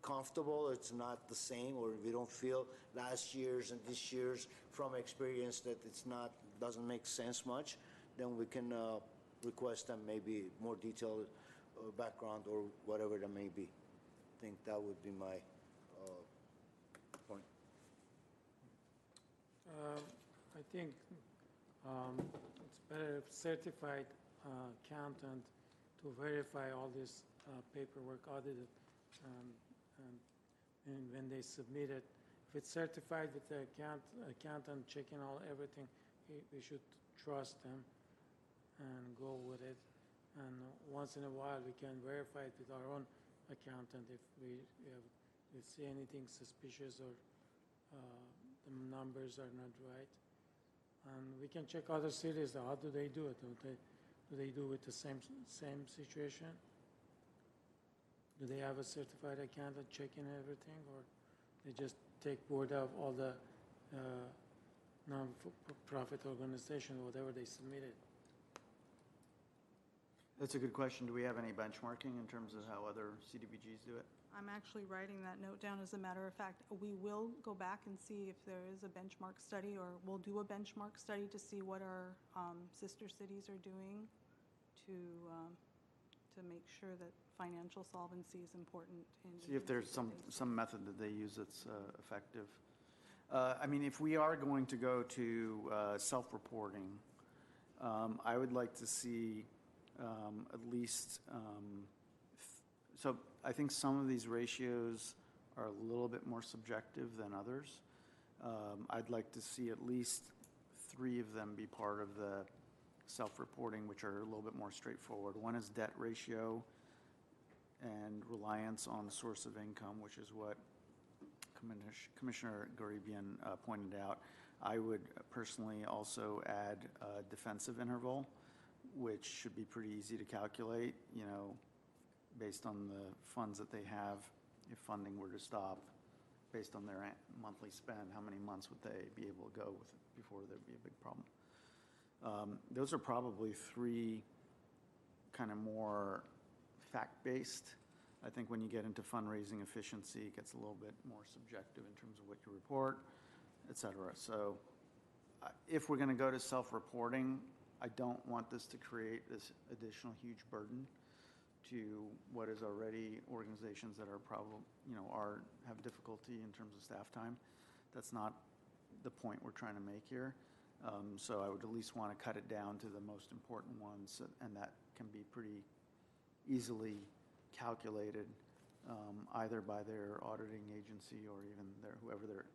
[SPEAKER 3] comfortable, it's not the same, or we don't feel last year's and this year's from experience that doesn't make sense much, then we can request them maybe more detailed background or whatever that may be. I think that would be my point.
[SPEAKER 9] I think it's better if certified accountant to verify all this paperwork audited, and when they submit it, if it's certified with the accountant checking everything, we should trust them and go with it. And once in a while, we can verify it with our own accountant if we see anything suspicious or the numbers are not right. And we can check other cities. How do they do it? Do they do it the same situation? Do they have a certified accountant checking everything, or they just take board of all the non-profit organization, whatever they submitted?
[SPEAKER 1] That's a good question. Do we have any benchmarking in terms of how other CDBGs do it?
[SPEAKER 6] I'm actually writing that note down. As a matter of fact, we will go back and see if there is a benchmark study, or we'll do a benchmark study to see what our sister cities are doing to make sure that financial solvency is important.
[SPEAKER 1] See if there's some method that they use that's effective. I mean, if we are going to go to self-reporting, I would like to see at least, so I think some of these ratios are a little bit more subjective than others. I'd like to see at least 3 of them be part of the self-reporting, which are a little bit more straightforward. One is debt ratio and reliance on source of income, which is what Commissioner Garibian pointed out, I would personally also add a defensive interval, which should be pretty easy to calculate, based on the funds that they have. If funding were to stop, based on their monthly spend, how many months would they be able to go with it before there'd be a big problem? Those are probably three kind of more fact-based. I think when you get into fundraising efficiency, it gets a little bit more subjective in terms of what you report, et cetera. So if we're going to go to self-reporting, I don't want this to create this additional huge burden to what is already organizations that are have difficulty in terms of staff time. That's not the point we're trying to make here. So I would at least want to cut it down to the most important ones, and that can be pretty easily calculated either by their auditing agency or even whoever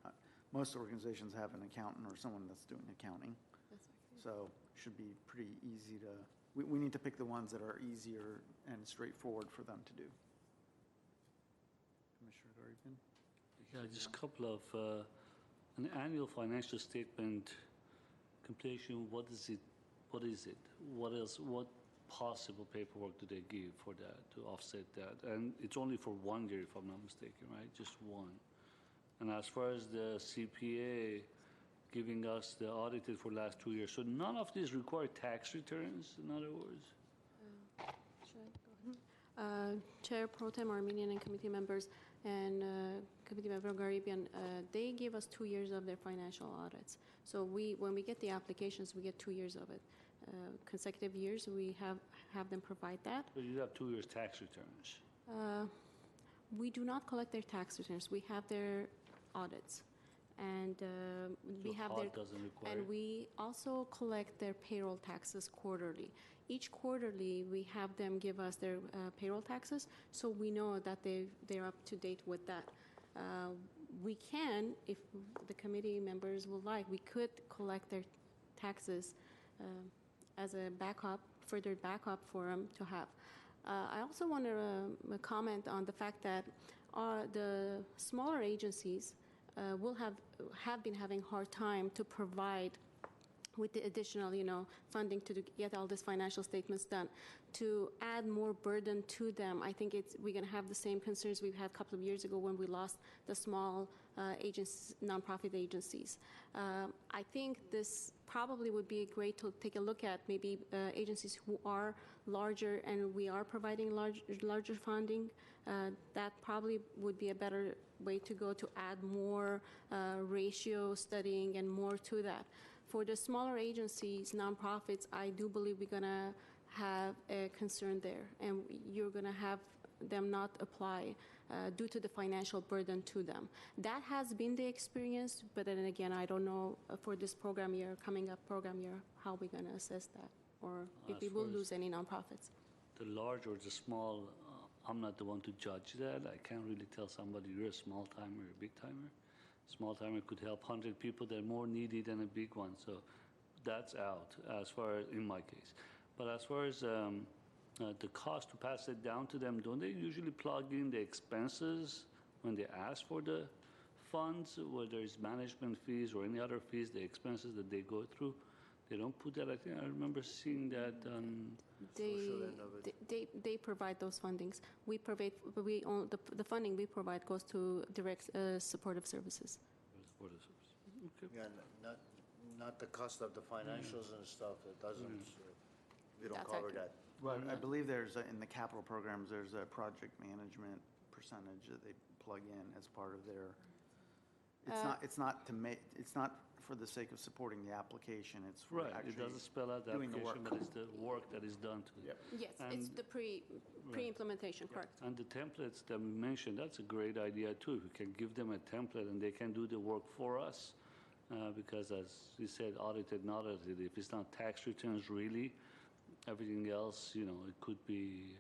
[SPEAKER 1] most organizations have an accountant or someone that's doing accounting. So it should be pretty easy to, we need to pick the ones that are easier and straightforward for them to do. Commissioner Garibian?
[SPEAKER 4] Yeah, just a couple of, an annual financial statement completion, what is it? What possible paperwork do they give for that, to offset that? And it's only for 1 year, if I'm not mistaken, right? Just one. And as far as the CPA giving us the audited for last 2 years, so none of these require tax returns, in other words?
[SPEAKER 8] Should I go ahead? Chair Pro Tem Armenian and committee members and committee member Garibian, they give us 2 years of their financial audits. So when we get the applications, we get 2 years of it. Consecutive years, we have them provide that.
[SPEAKER 4] So you have 2 years tax returns.
[SPEAKER 8] We do not collect their tax returns. We have their audits, and we
[SPEAKER 4] So
[SPEAKER 8] have
[SPEAKER 4] HOD
[SPEAKER 8] their.
[SPEAKER 4] doesn't require
[SPEAKER 8] And
[SPEAKER 4] it?
[SPEAKER 8] we also collect their payroll taxes quarterly. Each quarterly, we have them give us their payroll taxes, so we know that they're up to date with that. We can, if the committee members would like, we could collect their taxes as a backup, further backup for them to have. I also want to comment on the fact that the smaller agencies will have been having hard time to provide with the additional, funding to get all these financial statements done. To add more burden to them, I think we're going to have the same concerns we've had a couple of years ago when we lost the small nonprofit agencies. I think this probably would be great to take a look at, maybe agencies who are larger and we are providing larger funding. That probably would be a better way to go, to add more ratio studying and more to that. For the smaller agencies, nonprofits, I do believe we're going to have a concern there, and you're going to have them not apply due to the financial burden to them. That has been the experience, but then again, I don't know for this program year, coming up program year, how we're going to assess that, or if we will lose any nonprofits.
[SPEAKER 4] The large or the small, I'm not the one to judge that. I can't really tell somebody you're a small timer or a big timer. Small timer could help 100 people that are more needy than a big one. So that's out as far as in my case. But as far as the cost to pass it down to them, don't they usually plug in the expenses when they ask for the funds, whether it's management fees or any other fees, the expenses that they go through? They don't put that. I think I remember seeing that.
[SPEAKER 8] They provide those fundings. We provide. The funding we provide goes to direct supportive services.
[SPEAKER 4] Supportive services. Okay.
[SPEAKER 3] Yeah, not the cost of the financials and stuff. It doesn't. We don't
[SPEAKER 8] That's
[SPEAKER 3] cover
[SPEAKER 8] accurate.
[SPEAKER 3] that.
[SPEAKER 1] Well, I believe in the capital programs, there's a project management percentage that they plug in as part of their, it's not for the sake of supporting the application, it's for
[SPEAKER 4] Right.
[SPEAKER 1] actually
[SPEAKER 4] It doesn't spell out the
[SPEAKER 1] doing the
[SPEAKER 4] application,
[SPEAKER 1] work.
[SPEAKER 4] but it's the work that is done to it.
[SPEAKER 1] Yep.
[SPEAKER 8] Yes, it's
[SPEAKER 4] And-
[SPEAKER 8] the pre-implementation, correct.
[SPEAKER 4] And the templates that we mentioned, that's a great idea too. We can give them a template and they can do the work for us. Because as you said, audited, not audited, if it's not tax returns really, everything else, it could be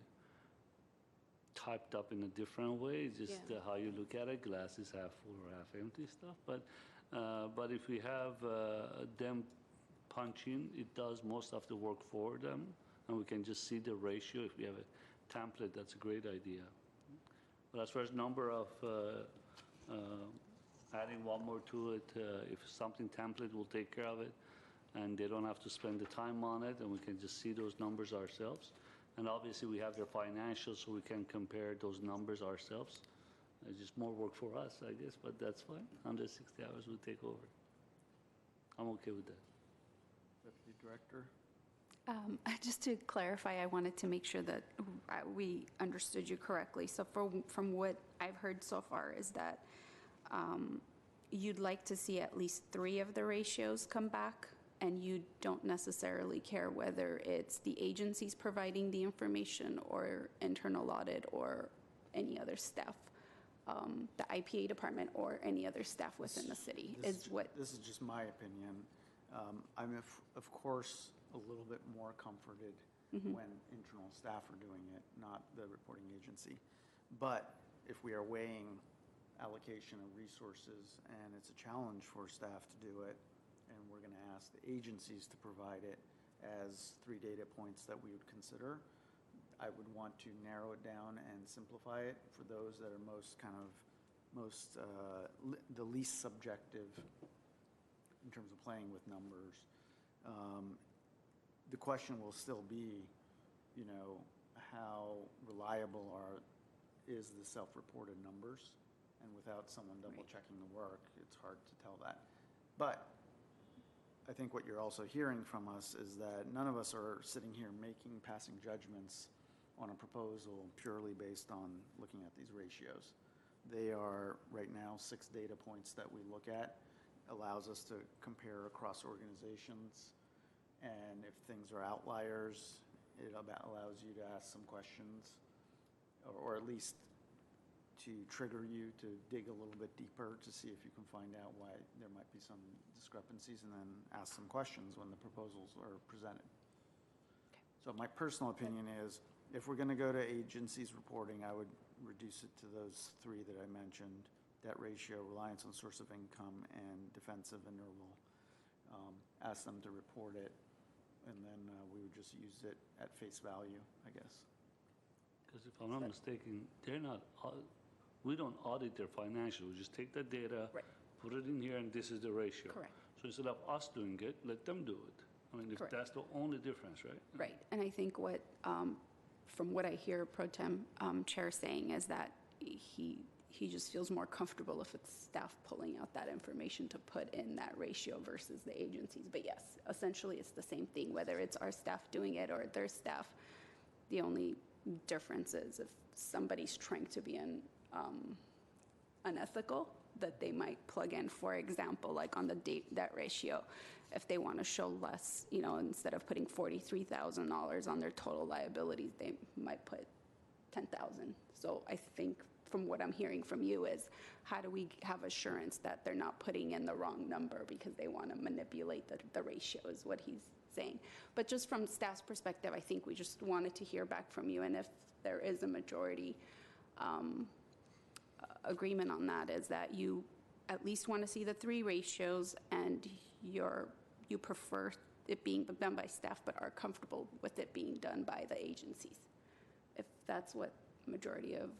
[SPEAKER 4] typed up in a different way, just how you look at it, glass is half full or half empty stuff. But if we have them punch in, it does most of the work for them, and we can just see the ratio. If we have a template, that's a great idea. But as far as number of adding one more to it. If something template, we'll take care of it, and they don't have to spend the time on it, and we can just see those numbers ourselves. And obviously, we have their financials, so we can compare those numbers ourselves. It's just more work for us, I guess, but that's fine. 160 hours will take over. I'm okay with that.
[SPEAKER 1] Deputy Director?
[SPEAKER 5] Just to clarify, I wanted to make sure that we understood you correctly. So from what I've heard so far is that you'd like to see at least 3 of the ratios come back, and you don't necessarily care whether it's the agencies providing the information or internal audit or any other staff, the IPA department or any other staff within the city, is what...
[SPEAKER 1] This is just my opinion. I'm, of course, a little bit more comforted when internal staff are doing it, not the reporting agency. But if we are weighing allocation of resources and it's a challenge for staff to do it, and we're going to ask the agencies to provide it as 3 data points that we would consider, I would want to narrow it down and simplify it for those that are the least subjective in terms of playing with numbers. The question will still be, how reliable is the self-reported numbers? And without someone double-checking the work, it's hard to tell that. But I think what you're also hearing from us is that none of us are sitting here passing judgments on a proposal purely based on looking at these ratios. They are right now 6 data points that we look at, allows us to compare across organizations, and if things are outliers, it allows you to ask some questions, or at least to trigger you to dig a little bit deeper to see if you can find out why there might be some discrepancies, and then ask some questions when the proposals are presented. So my personal opinion is, if we're going to go to agencies reporting, I would reduce it to those 3 that I mentioned: debt ratio, reliance on source of income, and defensive interval. Ask them to report it, and then we would just use it at face value, I guess.
[SPEAKER 4] Because if I'm not mistaken, we don't audit their financials. We just take the data, put it in here, and this is the ratio.
[SPEAKER 5] Correct.
[SPEAKER 4] So instead of us doing it, let them do it. I mean, if
[SPEAKER 5] Correct.
[SPEAKER 4] that's the only difference, right?
[SPEAKER 5] Right, and I think what, from what I hear Pro Tem Chair saying is that he just feels more comfortable if it's staff pulling out that information to put in that ratio versus the agencies. But yes, essentially it's the same thing, whether it's our staff doing it or their staff. The only difference is if somebody's trying to be unethical, that they might plug in, for example, like on the debt ratio, if they want to show less, instead of putting $43,000 on their total liabilities, they might put $10,000. So I think from what I'm hearing from you is, how do we have assurance that they're not putting in the wrong number because they want to manipulate the ratio, is what he's saying. But just from staff's perspective, I think we just wanted to hear back from you, and if there is a majority agreement on that, is that you at least want to see the 3 ratios, and you prefer it being done by staff but are comfortable with it being done by the agencies. If that's what majority of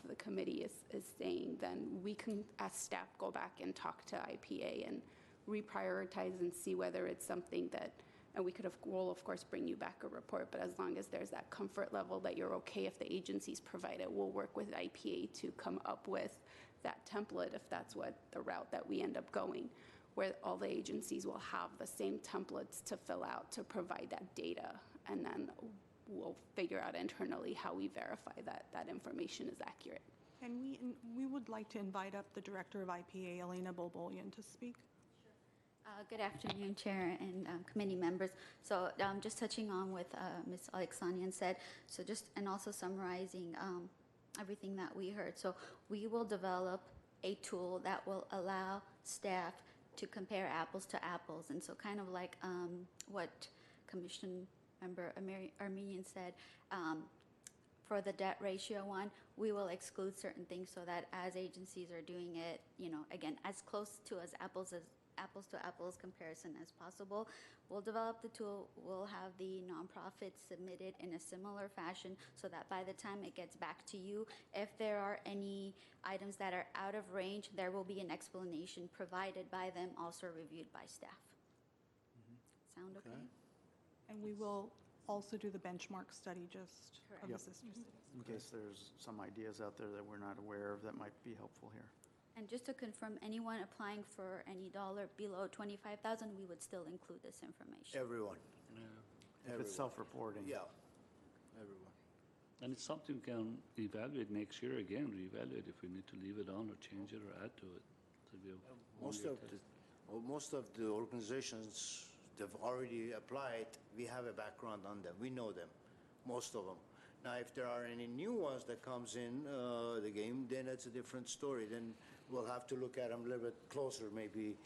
[SPEAKER 5] the committee is saying, then we can, as staff, go back and talk to IPA and reprioritize and see whether it's something that, and we'll of course bring you back a report, but as long as there's that comfort level that you're okay if the agencies provide it, we'll work with IPA to come up with that template, if that's what the route that we end up going, where all the agencies will have the same templates to fill out to provide that data, and then we'll figure out internally how we verify that information is accurate.
[SPEAKER 6] And we would like to invite up the Director of IPA, Elena Bolbolian, to speak.
[SPEAKER 10] Good afternoon, Chair and committee members. So just touching on what Ms. Alexanian said, and also summarizing everything that we heard. So we will develop a tool that will allow staff to compare apples to apples. And so kind of like what Commission Member Armenian said, for the debt ratio one, we will exclude certain things so that as agencies are doing it, again, as close to as apples apples-to-apples comparison as possible. We'll develop the tool, we'll have the nonprofits submitted in a similar fashion so that by the time it gets back to you, if there are any items that are out of range, there will be an explanation provided by them, also reviewed by staff. Sound okay?
[SPEAKER 6] And we will also do the benchmark study just of the
[SPEAKER 1] Yep.
[SPEAKER 6] sister cities.
[SPEAKER 1] In case there's some ideas out there that we're not aware of that might be helpful here.
[SPEAKER 10] And just to confirm, anyone applying for any dollar below 25,000, we would still include this information.
[SPEAKER 3] Everyone,
[SPEAKER 1] If
[SPEAKER 3] Everyone.
[SPEAKER 1] it's self-reporting.
[SPEAKER 3] yeah, everyone.
[SPEAKER 4] And it's something we can evaluate next year again, reevaluate if we need to leave it on or change it or add to it. So we have
[SPEAKER 3] Most
[SPEAKER 4] one
[SPEAKER 3] of
[SPEAKER 4] year
[SPEAKER 3] most of the organizations, they've already applied, we have a background on them, we know them, most of them. Now, if there are any new ones that comes in the game, then it's a different story. Then we'll have to look at them a little bit closer, maybe,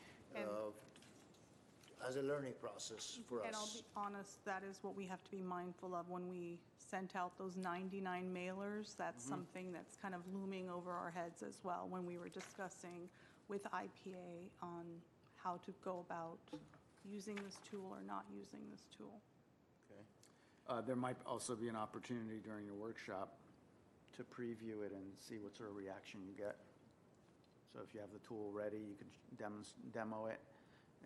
[SPEAKER 3] as a learning process for us.
[SPEAKER 6] And I'll be honest, that is what we have to be mindful of when we sent out those 99 mailers. That's something that's kind of looming over our heads as well when we were discussing with IPA on how to go about using this tool or not using this tool.
[SPEAKER 3] Okay.
[SPEAKER 1] There might also be an opportunity during your workshop to preview it and see what sort of reaction you get. So if you have the tool ready, you could demo it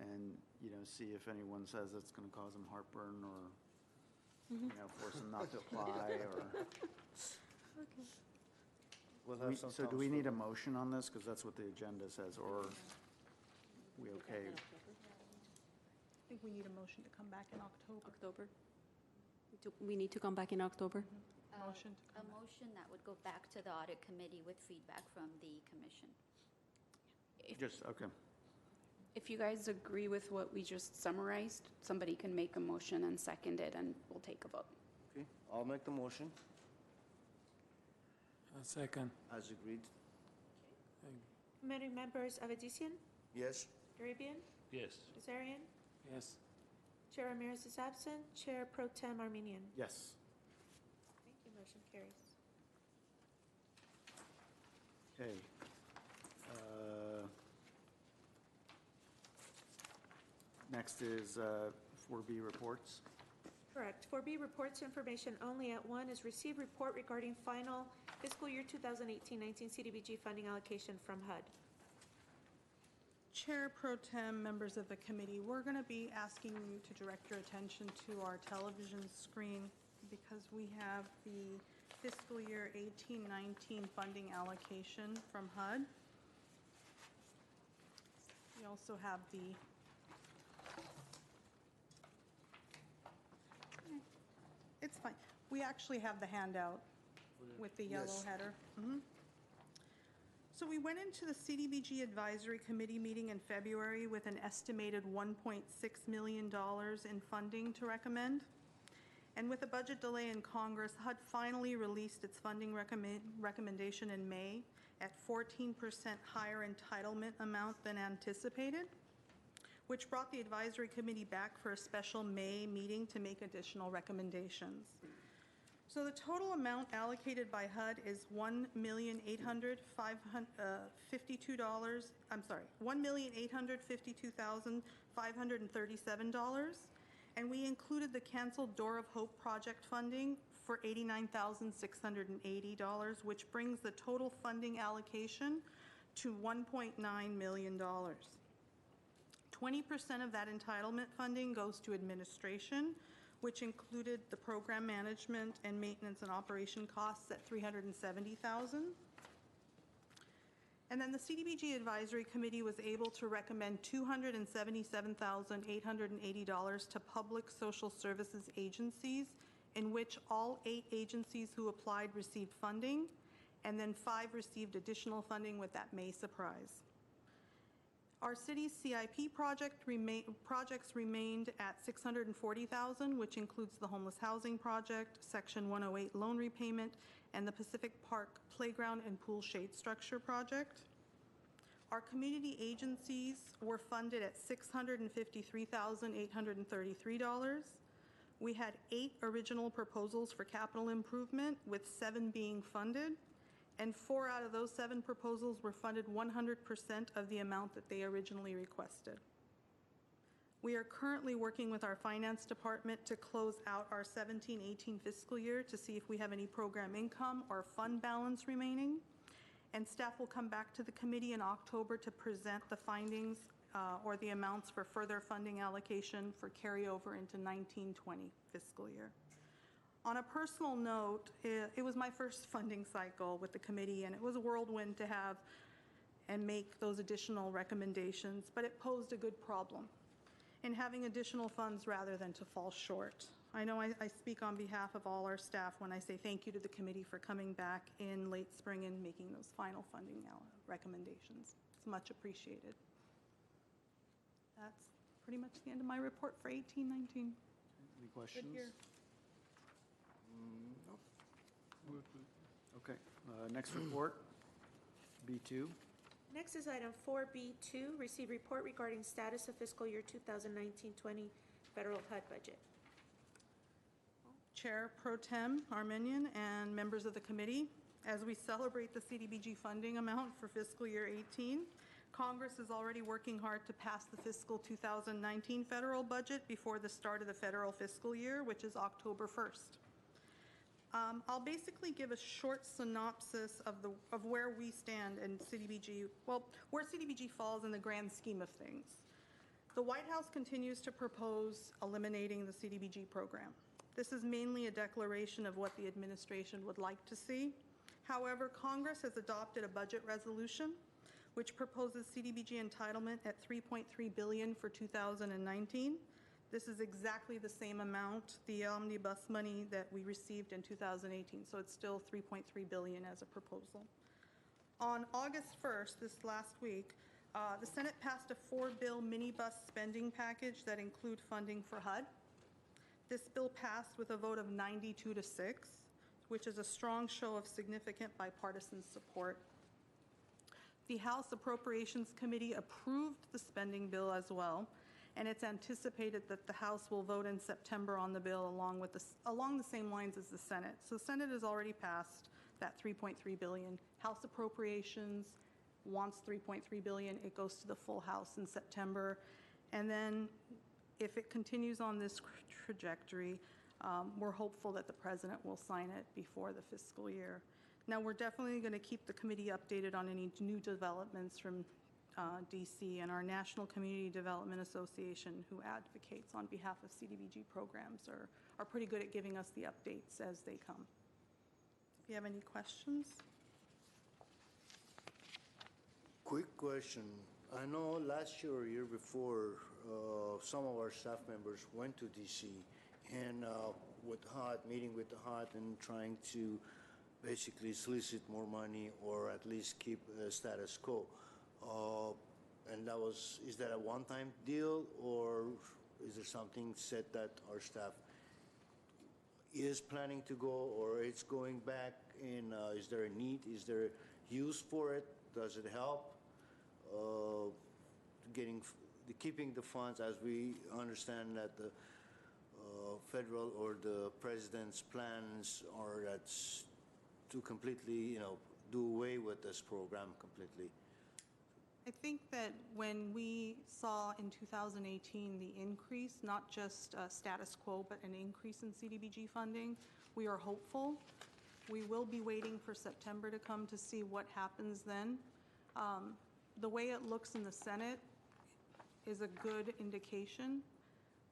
[SPEAKER 1] and, see if anyone says it's going to cause them heartburn or, force them not to apply or.
[SPEAKER 3] We'll have some
[SPEAKER 1] So do
[SPEAKER 3] time
[SPEAKER 1] we
[SPEAKER 3] for
[SPEAKER 1] need a
[SPEAKER 3] that.
[SPEAKER 1] motion on this? Because that's what the agenda says, or we okay?
[SPEAKER 6] I think we need a motion to come back in October.
[SPEAKER 8] October? Do we need to come back in October?
[SPEAKER 6] Motion to
[SPEAKER 10] A
[SPEAKER 6] come back.
[SPEAKER 10] motion that would go back to the audit committee with feedback from the commission.
[SPEAKER 1] Just, okay.
[SPEAKER 5] If you guys agree with what we just summarized, somebody can make a motion and second it, and we'll take a vote.
[SPEAKER 3] Okay, I'll make the motion,
[SPEAKER 9] A second.
[SPEAKER 3] as agreed.
[SPEAKER 2] Committee members Avedisian,
[SPEAKER 3] Yes?
[SPEAKER 2] Arabian,
[SPEAKER 4] Yes.
[SPEAKER 2] Kazarian,
[SPEAKER 9] Yes.
[SPEAKER 2] Chair Ramirez is absent, Chair Pro Tem Armenian.
[SPEAKER 1] Yes.
[SPEAKER 2] Thank you, motion carries.
[SPEAKER 1] Okay. Next is 4B reports.
[SPEAKER 2] Correct. 4B, reports information only. At 1 is receive report regarding final fiscal year 2018-19 CDBG funding allocation from HUD.
[SPEAKER 6] Chair Pro Tem, members of the committee, we're going to be asking you to direct your attention to our television screen because we have the fiscal year 18-19 funding allocation from HUD. We also have the It's fine. We actually have the handout with the yellow
[SPEAKER 3] Yes.
[SPEAKER 6] header. So we went into the CDBG Advisory Committee meeting in February with an estimated $1.6 million in funding to recommend. And with a budget delay in Congress, HUD finally released its funding recommendation in May at 14% higher entitlement amount than anticipated, which brought the advisory committee back for a special May meeting to make additional recommendations. So the total amount allocated by HUD is $1,852,537, and we included the canceled Door of Hope project funding for $89,680, which brings the total funding allocation to $1.9 million. 20% of that entitlement funding goes to administration, which included the program management and maintenance and operation costs at $370,000. And then the CDBG Advisory Committee was able to recommend $277,880 to public social services agencies, in which all 8 agencies who applied received funding, and then 5 received additional funding with that May surprise. Our city's CIP projects remained at $640,000, which includes the homeless housing project, Section 108 loan repayment, and the Pacific Park Playground and Pool Shade Structure project. Our community agencies were funded at $653,833. We had 8 original proposals for capital improvement, with 7 being funded. And 4 out of those 7 proposals were funded 100% of the amount that they originally requested. We are currently working with our finance department to close out our 17-18 fiscal year to see if we have any program income or fund balance remaining. And staff will come back to the committee in October to present the findings or the amounts for further funding allocation for carryover into 19-20 fiscal year. On a personal note, it was my first funding cycle with the committee, and it was a whirlwind to have and make those additional recommendations, but it posed a good problem in having additional funds rather than to fall short. I know I speak on behalf of all our staff when I say thank you to the committee for coming back in late spring and making those final funding recommendations. It's much appreciated. That's pretty much the end of my report for 18-19.
[SPEAKER 1] Any questions?
[SPEAKER 6] Good year.
[SPEAKER 1] Okay, next report, B2.
[SPEAKER 2] Next is item 4B2, receive report regarding status of fiscal year 2019-20 federal HUD budget.
[SPEAKER 6] Chair Pro Tem Armenian and members of the committee, as we celebrate the CDBG funding amount for fiscal year 18, Congress is already working hard to pass the fiscal 2019 federal budget before the start of the federal fiscal year, which is October 1st. I'll basically give a short synopsis of where we stand in CDBG, well, where CDBG falls in the grand scheme of things. The White House continues to propose eliminating the CDBG program. This is mainly a declaration of what the administration would like to see. However, Congress has adopted a budget resolution which proposes CDBG entitlement at $3.3 billion for 2019. This is exactly the same amount, the omnibus money that we received in 2018, so it's still $3.3 billion as a proposal. On August 1st, this last week, the Senate passed a 4-bill minibus spending package that include funding for HUD. This bill passed with a vote of 92 to 6, which is a strong show of significant bipartisan support. The House Appropriations Committee approved the spending bill as well, and it's anticipated that the House will vote in September on the bill along the same lines as the Senate. So the Senate has already passed that $3.3 billion. House Appropriations wants $3.3 billion. It goes to the full House in September. And then if it continues on this trajectory, we're hopeful that the President will sign it before the fiscal year. Now, we're definitely going to keep the committee updated on any new developments from DC, and our National Community Development Association, who advocates on behalf of CDBG programs, are pretty good at giving us the updates as they come. If you have any questions?
[SPEAKER 3] Quick question. I know last year or year before, some of our staff members went to DC and with HUD, meeting with the HUD and trying to basically solicit more money or at least keep the status quo. And that was, is that a one-time deal, or is there something set that our staff is planning to go, or it's going back in, is there a need, is there use for it, does it help keeping the funds, as we understand that the federal or the president's plans are that's to completely, do away with this program completely?
[SPEAKER 6] I think that when we saw in 2018 the increase, not just status quo, but an increase in CDBG funding, we are hopeful. We will be waiting for September to come to see what happens then. The way it looks in the Senate is a good indication.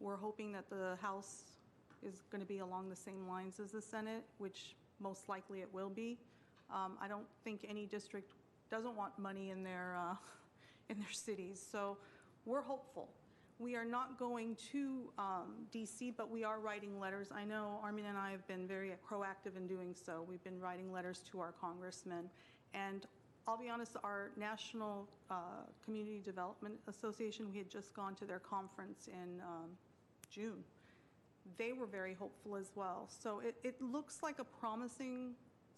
[SPEAKER 6] We're hoping that the House is going to be along the same lines as the Senate, which most likely it will be. I don't think any district doesn't want money in their cities, so we're hopeful. We are not going to DC, but we are writing letters. I know Armin and I have been very proactive in doing so. We've been writing letters to our congressmen, and I'll be honest, our National Community Development Association, we had just gone to their conference in June. They were very hopeful as well. So it looks like a promising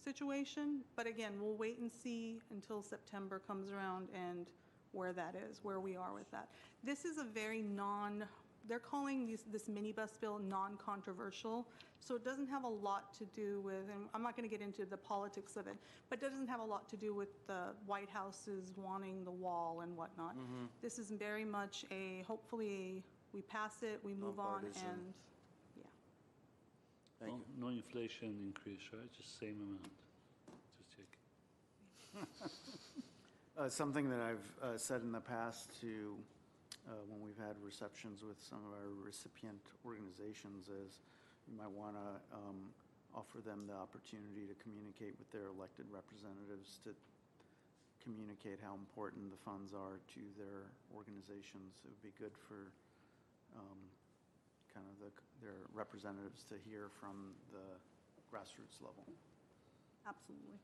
[SPEAKER 6] situation, but again, we'll wait and see until September comes around and where that is, where we are with that. This is a very they're calling this minibus bill non-controversial, so it doesn't have a lot to do with, and I'm not going to get into the politics of it, but it doesn't have a lot to do with the White House's wanting the wall and whatnot. This is very much hopefully we pass it, we move on,
[SPEAKER 3] Nonpartisan.
[SPEAKER 6] and, yeah.
[SPEAKER 3] Thank you.
[SPEAKER 4] No inflation increase, right? Just same amount. Just checking.
[SPEAKER 1] Something that I've said in the past to, when we've had receptions with some of our recipient organizations is you might want to offer them the opportunity to communicate with their elected representatives to communicate how important the funds are to their organizations. It would be good for kind of their representatives to hear from the grassroots level.
[SPEAKER 6] Absolutely.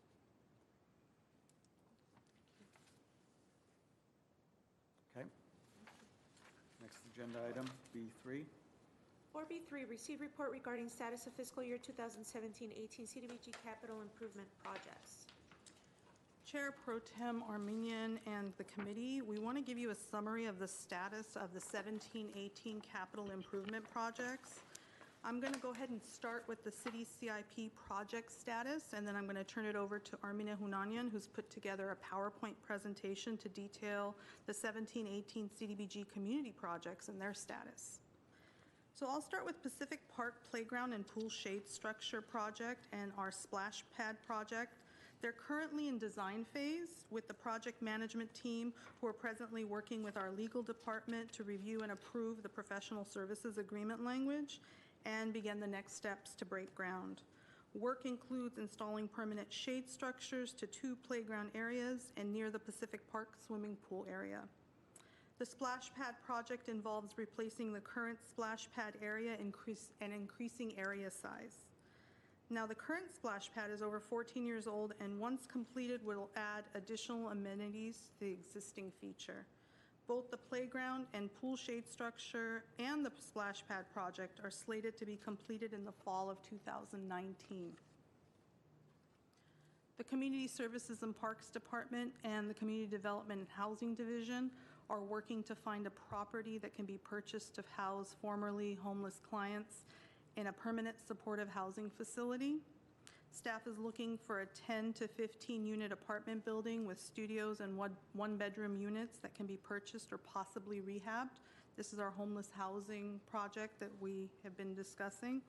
[SPEAKER 1] Okay. Next agenda item, B3.
[SPEAKER 2] 4B3, receive report regarding status of fiscal year 2017-18 CDBG capital improvement projects.
[SPEAKER 6] Chair Pro Tem Armenian and the committee, we want to give you a summary of the status of the 17-18 capital improvement projects. I'm going to go ahead and start with the city CIP project status, and then I'm going to turn it over to Armina Hunanyan, who's put together a PowerPoint presentation to detail the 17-18 CDBG community projects and their status. So I'll start with Pacific Park Playground and Pool Shade Structure Project and our Splash Pad project. They're currently in design phase with the project management team who are presently working with our legal department to review and approve the professional services agreement language and begin the next steps to break ground. Work includes installing permanent shade structures to 2 playground areas and near the Pacific Park swimming pool area. The splash pad project involves replacing the current splash pad area and increasing area size. Now, the current splash pad is over 14 years old, and once completed, will add additional amenities to the existing feature. Both the playground and pool shade structure and the splash pad project are slated to be completed in the fall of 2019. The Community Services and Parks Department and the Community Development and Housing Division are working to find a property that can be purchased to house formerly homeless clients in a permanent supportive housing facility. Staff is looking for a 10 to 15 unit apartment building with studios and 1-bedroom units that can be purchased or possibly rehabbed. This is our homeless housing project that we have been discussing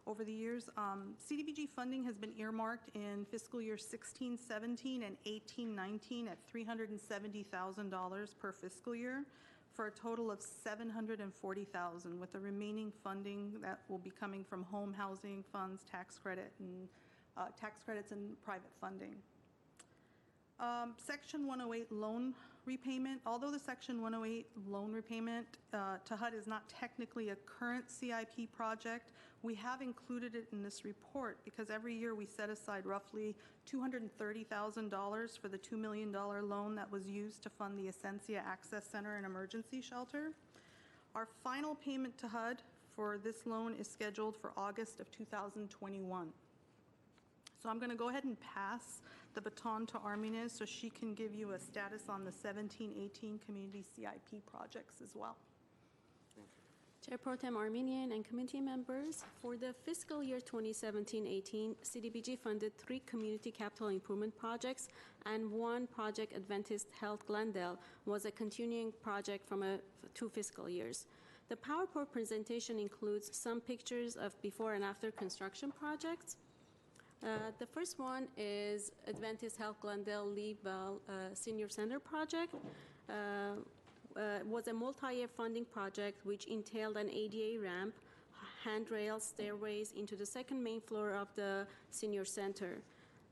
[SPEAKER 6] over the years. CDBG funding has been earmarked in fiscal year 16-17 and 18-19 at $370,000 per fiscal year, for a total of $740,000, with the remaining funding that will be coming from home housing funds, tax credits, and private funding. Section 108 loan repayment. Although the Section 108 loan repayment to HUD is not technically a current CIP project, we have included it in this report because every year we set aside roughly $230,000 for the $2 million loan that was used to fund the Essentia Access Center and Emergency Shelter. Our final payment to HUD for this loan is scheduled for August of 2021. So I'm going to go ahead and pass the baton to Armina so she can give you a status on the 17-18 community CIP projects as well.
[SPEAKER 8] Chair Pro Tem Armenian and committee members, for the fiscal year 2017-18, CDBG funded 3 community capital improvement projects, and 1 project, Adventist Health Glendale, was a continuing project from 2 fiscal years. The PowerPoint presentation includes some pictures of before and after construction projects. The first one is Adventist Health Glendale Leeville Senior Center project. Was a multi-year funding project which entailed an ADA ramp, handrails, stairways into the 2nd main floor of the senior center.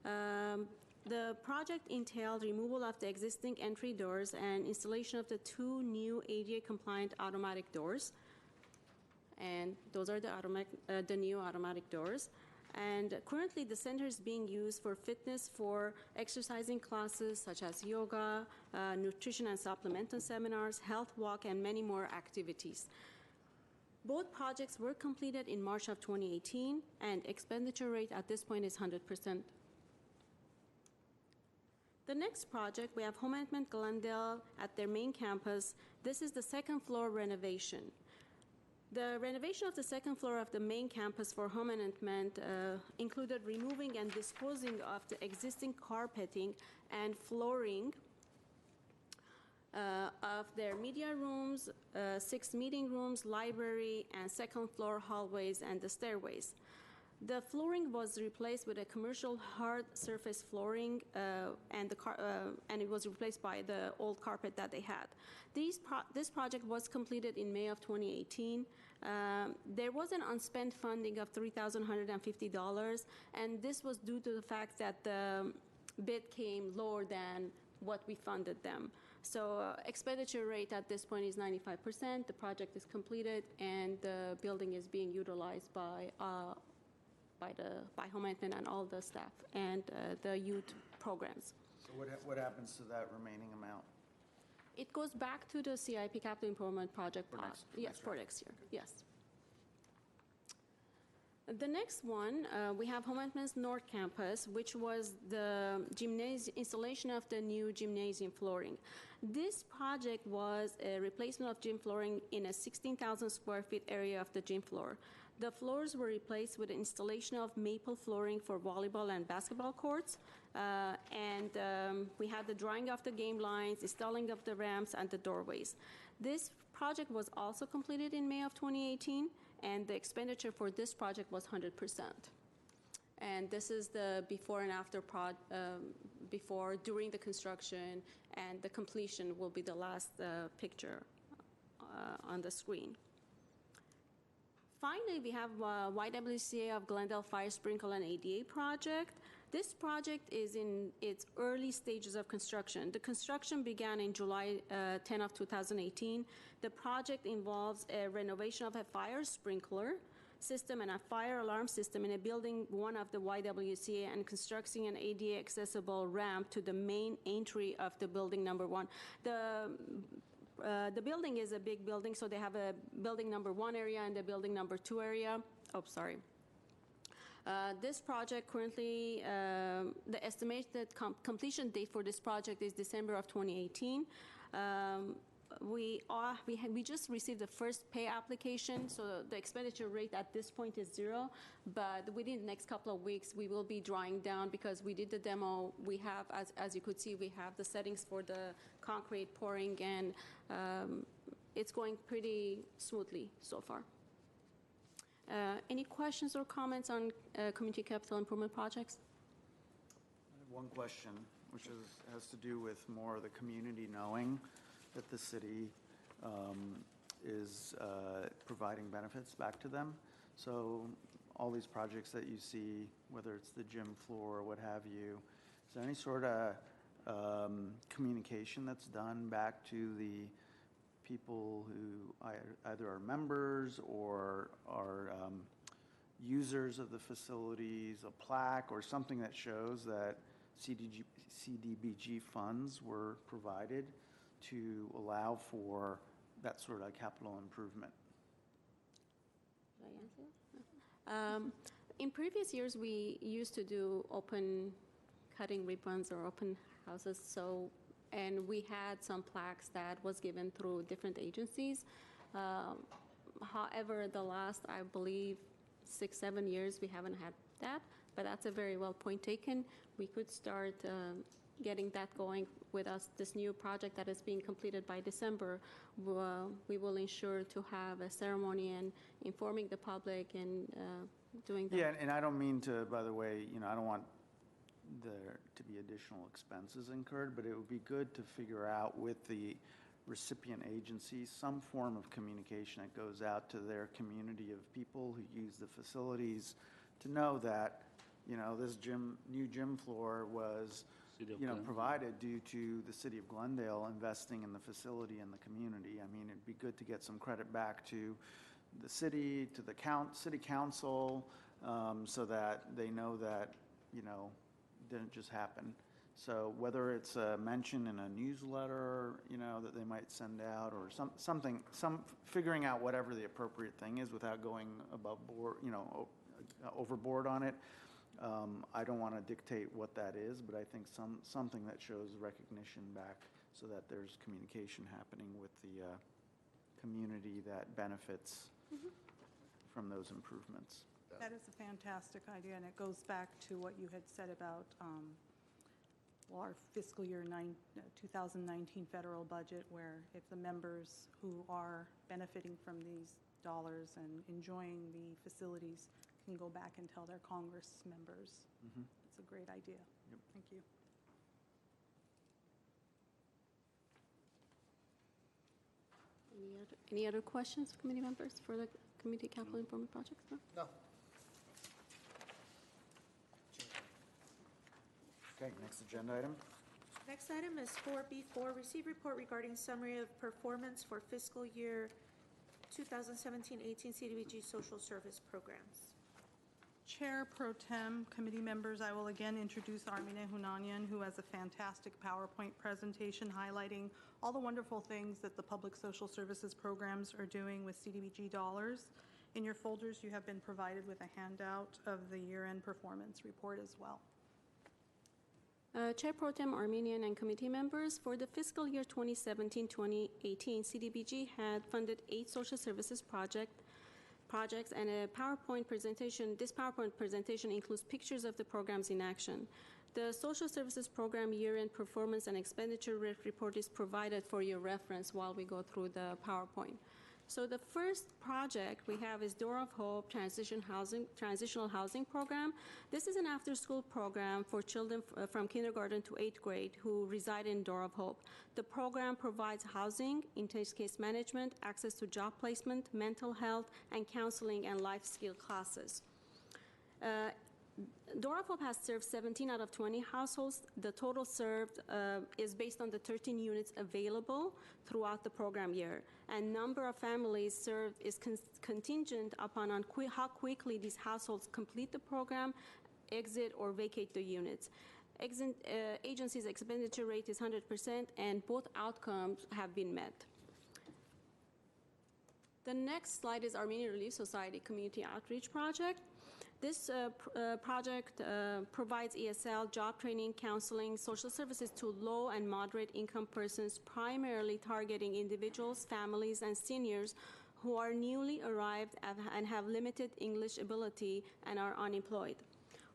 [SPEAKER 8] The project entailed removal of the existing entry doors and installation of the 2 new ADA-compliant automatic doors. And those are the new automatic doors. And currently the center is being used for fitness, for exercising classes such as yoga, nutrition and supplemental seminars, health walk, and many more activities. Both projects were completed in March of 2018, and expenditure rate at this point is 100%. The next project, we have Home Amendment Glendale at their main campus. This is the 2nd floor renovation. The renovation of the 2nd floor of the main campus for home amendment included removing and disposing of the existing carpeting and flooring of their media rooms, 6 meeting rooms, library, and second floor hallways and the stairways. The flooring was replaced with a commercial hard surface flooring, and it was replaced by the old carpet that they had. This project was completed in May of 2018. There was an unspent funding of $3,150, and this was due to the fact that the bid came lower than what we funded them. So expenditure rate at this point is 95%. The project is completed, and the building is being utilized by home maintenance and all the staff and the youth programs.
[SPEAKER 1] So what happens to that remaining amount?
[SPEAKER 8] It goes back to the CIP capital improvement project.
[SPEAKER 1] For next
[SPEAKER 8] Yes, for
[SPEAKER 1] year.
[SPEAKER 8] next year, yes. The next one, we have Home Maintenance North Campus, which was the installation of the new gymnasium flooring. This project was a replacement of gym flooring in a 16,000 square feet area of the gym floor. The floors were replaced with installation of maple flooring for volleyball and basketball courts. We had the drawing of the game lines, installing of the ramps, and the doorways. This project was also completed in May of 2018, and the expenditure for this project was 100%. And this is the before and after during the construction, and the completion will be the last picture on the screen. Finally, we have YWCA of Glendale Fire Sprinkle and ADA project. This project is in its early stages of construction. The construction began in July 10 of 2018. The project involves a renovation of a fire sprinkler system and a fire alarm system in a building 1 of the YWCA, and constructing an ADA accessible ramp to the main entry of the building number 1. The building is a big building, so they have a building number 1 area and the building number 2 area. Oh, sorry. This project currently, the estimated completion date for this project is December of 2018. We just received the first pay application, so the expenditure rate at this point is 0, but within the next couple of weeks we will be drawing down because we did the demo. We have, as you could see, we have the settings for the concrete pouring, and it's going pretty smoothly so far. Any questions or comments on community capital improvement projects?
[SPEAKER 1] I have one question, which has to do with more of the community knowing that the city is providing benefits back to them. So all these projects that you see, whether it's the gym floor or what have you, is there any sort of communication that's done back to the people who either are members or are users of the facilities, a plaque or something that shows that CDBG funds were provided to allow for that sort of capital improvement?
[SPEAKER 8] Should I answer? In previous years, we used to do open cutting ribbons or open houses, and we had some plaques that was given through different agencies. However, the last, I believe, 6-7 years, we haven't had that, but that's a very well point taken. We could start getting that going with us. This new project that is being completed by December, we will ensure to have a ceremony and informing the public and doing that.
[SPEAKER 1] Yeah, and I don't mean to, by the way, I don't want there to be additional expenses incurred, but it would be good to figure out with the recipient agencies some form of communication that goes out to their community of people who use the facilities to know that, this new gym floor was, provided due to the city of Glendale investing in the facility and the community. I mean, it'd be good to get some credit back to the city, to the city council, so that they know that, didn't just happen. So whether it's a mention in a newsletter, that they might send out, or something, figuring out whatever the appropriate thing is without going above board, overboard on it. I don't want to dictate what that is, but I think something that shows recognition back so that there's communication happening with the community that benefits from those improvements.
[SPEAKER 6] That is a fantastic idea, and it goes back to what you had said about our fiscal year 2019 federal budget, where if the members who are benefiting from these dollars and enjoying the facilities can go back and tell their Congress members. It's a great idea.
[SPEAKER 1] Yep.
[SPEAKER 6] Thank you.
[SPEAKER 8] Any other questions, committee members, for the community capital improvement projects? No?
[SPEAKER 3] No.
[SPEAKER 1] Okay, next agenda item.
[SPEAKER 2] Next item is 4B4, receive report regarding summary of performance for fiscal year 2017-18 CDBG social service programs.
[SPEAKER 6] Chair Pro Tem, committee members, I will again introduce Armine Hunanian, who has a fantastic PowerPoint presentation highlighting all the wonderful things that the public social services programs are doing with CDBG dollars. In your folders, you have been provided with a handout of the year-end performance report as well.
[SPEAKER 8] Chair Pro Tem Armenian and committee members, for the fiscal year 2017-2018, CDBG had funded 8 social services projects and a PowerPoint presentation. This PowerPoint presentation includes pictures of the programs in action. The social services program year-end performance and expenditure report is provided for your reference while we go through the PowerPoint. So the first project we have is Door of Hope Transitional Housing Program. This is an after-school program for children from kindergarten to 8th grade who reside in Door of Hope. The program provides housing, intensive case management, access to job placement, mental health, and counseling and life skill classes. Door of Hope has served 17 out of 20 households. The total served is based on the 13 units available throughout the program year. And number of families served is contingent upon how quickly these households complete the program, exit or vacate the units. Agency's expenditure rate is 100%, and both outcomes have been met. The next slide is Armenian Relief Society Community Outreach Project. This project provides ESL, job training, counseling, social services to low and moderate income persons, primarily targeting individuals, families, and seniors who are newly arrived and have limited English ability and are unemployed.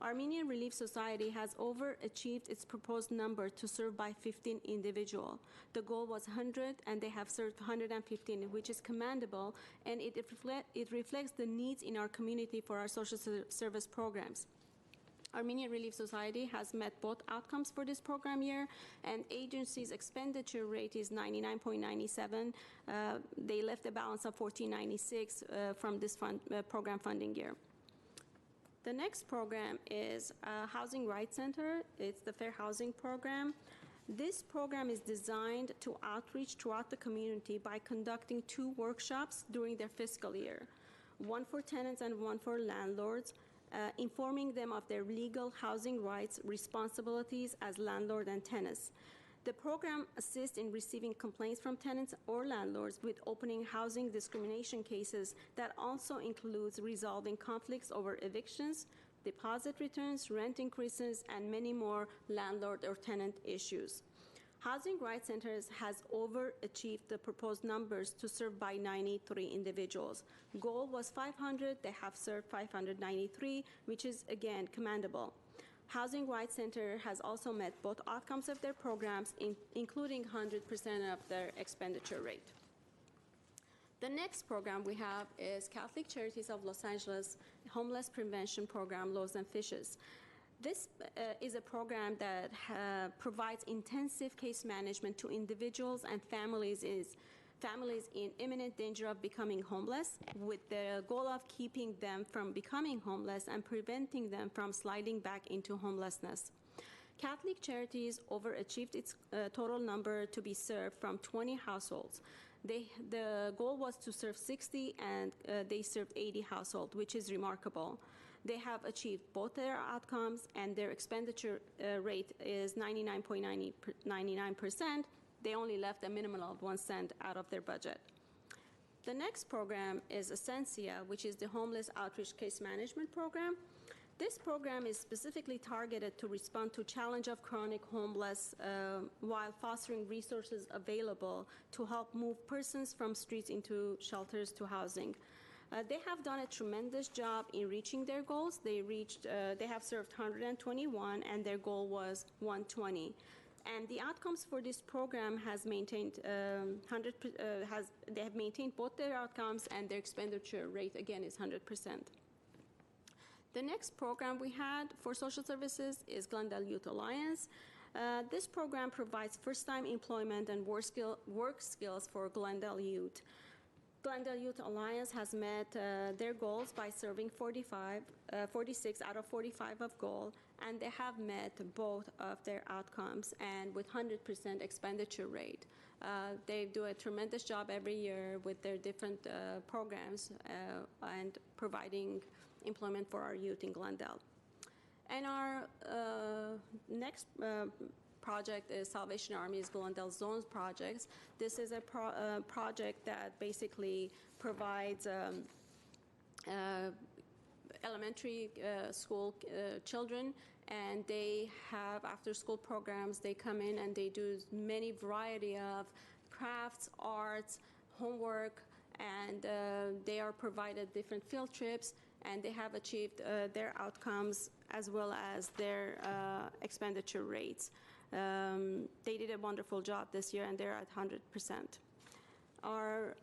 [SPEAKER 8] Armenian Relief Society has overachieved its proposed number to serve by 15 individuals. The goal was 100, and they have served 115, which is commendable, and it reflects the needs in our community for our social service programs. Armenian Relief Society has met both outcomes for this program year, and agency's expenditure rate is 99.97. They left a balance of 1496 from this program funding year. The next program is Housing Rights Center. It's the Fair Housing Program. This program is designed to outreach throughout the community by conducting 2 workshops during their fiscal year, one for tenants and one for landlords, informing them of their legal housing rights, responsibilities as landlord and tenants. The program assists in receiving complaints from tenants or landlords with opening housing discrimination cases that also includes resolving conflicts over evictions, deposit returns, rent increases, and many more landlord or tenant issues. Housing Rights Centers has overachieved the proposed numbers to serve by 93 individuals. Goal was 500, they have served 593, which is again commendable. Housing Rights Center has also met both outcomes of their programs, including 100% of their expenditure rate. The next program we have is Catholic Charities of Los Angeles Homeless Prevention Program, Loaves and Fishes. This is a program that provides intensive case management to individuals and families in imminent danger of becoming homeless, with the goal of keeping them from becoming homeless and preventing them from sliding back into homelessness. Catholic Charities overachieved its total number to be served from 20 households. The goal was to serve 60, and they served 80 households, which is remarkable. They have achieved both their outcomes, and their expenditure rate is 99.99%. They only left a minimum of 1 cent out of their budget. The next program is Essentia, which is the Homeless Outreach Case Management Program. This program is specifically targeted to respond to challenge of chronic homeless while fostering resources available to help move persons from streets into shelters to housing. They have done a tremendous job in reaching their goals. They have served 121, and their goal was 120. And the outcomes for this program has maintained they have maintained both their outcomes, and their expenditure rate again is 100%. The next program we had for social services is Glendale Youth Alliance. This program provides first-time employment and work skills for Glendale youth. Glendale Youth Alliance has met their goals by serving 46 out of 45 of goal, and they have met both of their outcomes, and with 100% expenditure rate. They do a tremendous job every year with their different programs and providing employment for our youth in Glendale. And our next project is Salvation Army's Glendale Zones projects. This is a project that basically provides elementary school children, and they have after-school programs. They come in and they do many variety of crafts, arts, homework, and they are provided different field trips, and they have achieved their outcomes as well as their expenditure rates. They did a wonderful job this year, and they're at 100%. Our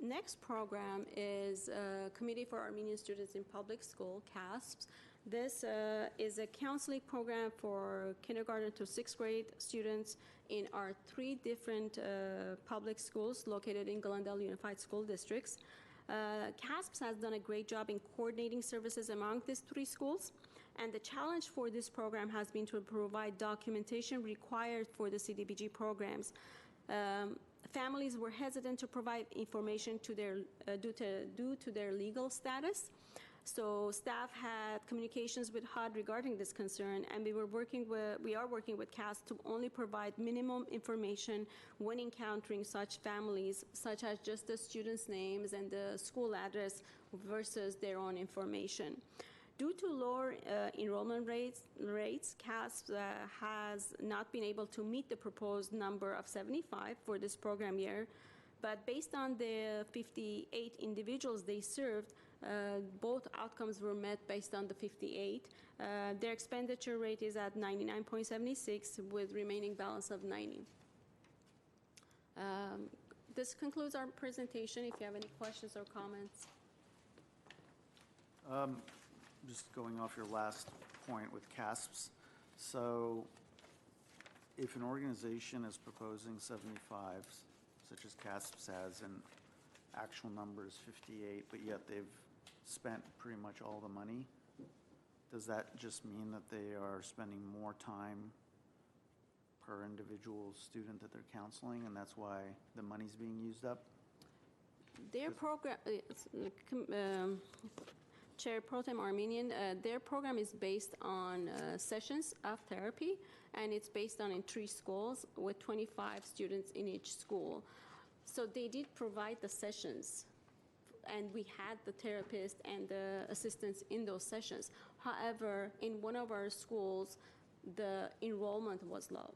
[SPEAKER 8] next program is Committee for Armenian Students in Public School, CASPS. This is a counseling program for kindergarten to 6th grade students in our 3 different public schools located in Glendale Unified School Districts. CASPS has done a great job in coordinating services among these 3 schools, and the challenge for this program has been to provide documentation required for the CDBG programs. Families were hesitant to provide information to their, due to their legal status. So staff had communications with HUD regarding this concern, and we are working with CAS to only provide minimum information when encountering such families, such as just the students' names and the school address versus their own information. Due to lower enrollment rates, CAS has not been able to meet the proposed number of 75 for this program year, but based on the 58 individuals they served, both outcomes were met based on the 58. Their expenditure rate is at 99.76 with remaining balance of 90. This concludes our presentation. If you have any questions or comments.
[SPEAKER 1] Just going off your last point with CASPs. So if an organization is proposing 75, such as CASPs has, and actual number is 58, but yet they've spent pretty much all the money, does that just mean that they are spending more time per individual student that they're counseling, and that's why the money's being used up?
[SPEAKER 8] Their program, Chair Pro Tem Armenian, their program is based on sessions of therapy, and it's based on in 3 schools with 25 students in each school. So they did provide the sessions, and we had the therapist and the assistants in those sessions. However, in one of our schools, the enrollment was low.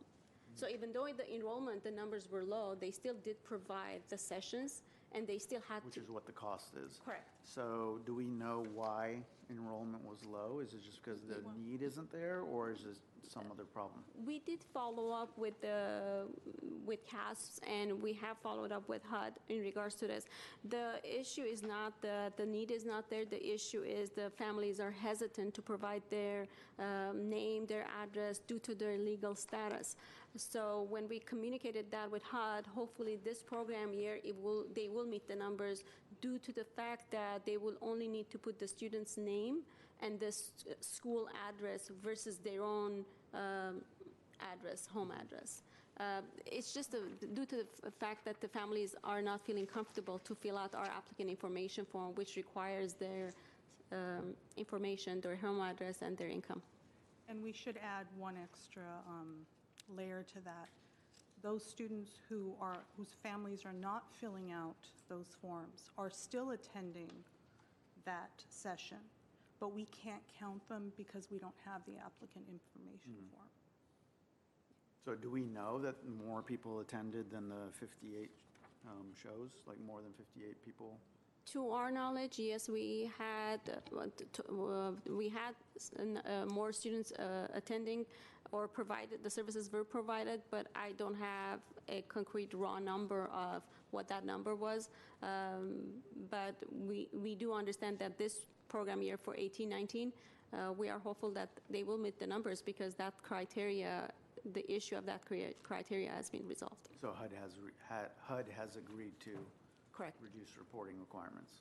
[SPEAKER 8] So even though the numbers were low, they still did provide the sessions, and they still had
[SPEAKER 1] Which is what the cost is.
[SPEAKER 8] Correct.
[SPEAKER 1] So do we know why enrollment was low? Is it just because the need isn't there, or is it some other problem?
[SPEAKER 8] We did follow up with CASPs, and we have followed up with HUD in regards to this. The issue is not the need is not there. The issue is the families are hesitant to provide their name, their address due to their legal status. So when we communicated that with HUD, hopefully this program year they will meet the numbers due to the fact that they will only need to put the student's name and the school address versus their own address, home address. It's just due to the fact that the families are not feeling comfortable to fill out our applicant information form, which requires their information, their home address, and their income.
[SPEAKER 6] And we should add one extra layer to that. Those students whose families are not filling out those forms are still attending that session, but we can't count them because we don't have the applicant information form.
[SPEAKER 1] So do we know that more people attended than the 58 shows, like more than 58 people
[SPEAKER 8] To our knowledge, yes, we had more students attending or provided, the services were provided, but I don't have a concrete raw number of what that number was. But we do understand that this program year for 18-19, we are hopeful that they will meet the numbers because that criteria, the issue of that criteria has been resolved.
[SPEAKER 1] So HUD has agreed to
[SPEAKER 8] Correct.
[SPEAKER 1] reduce reporting requirements?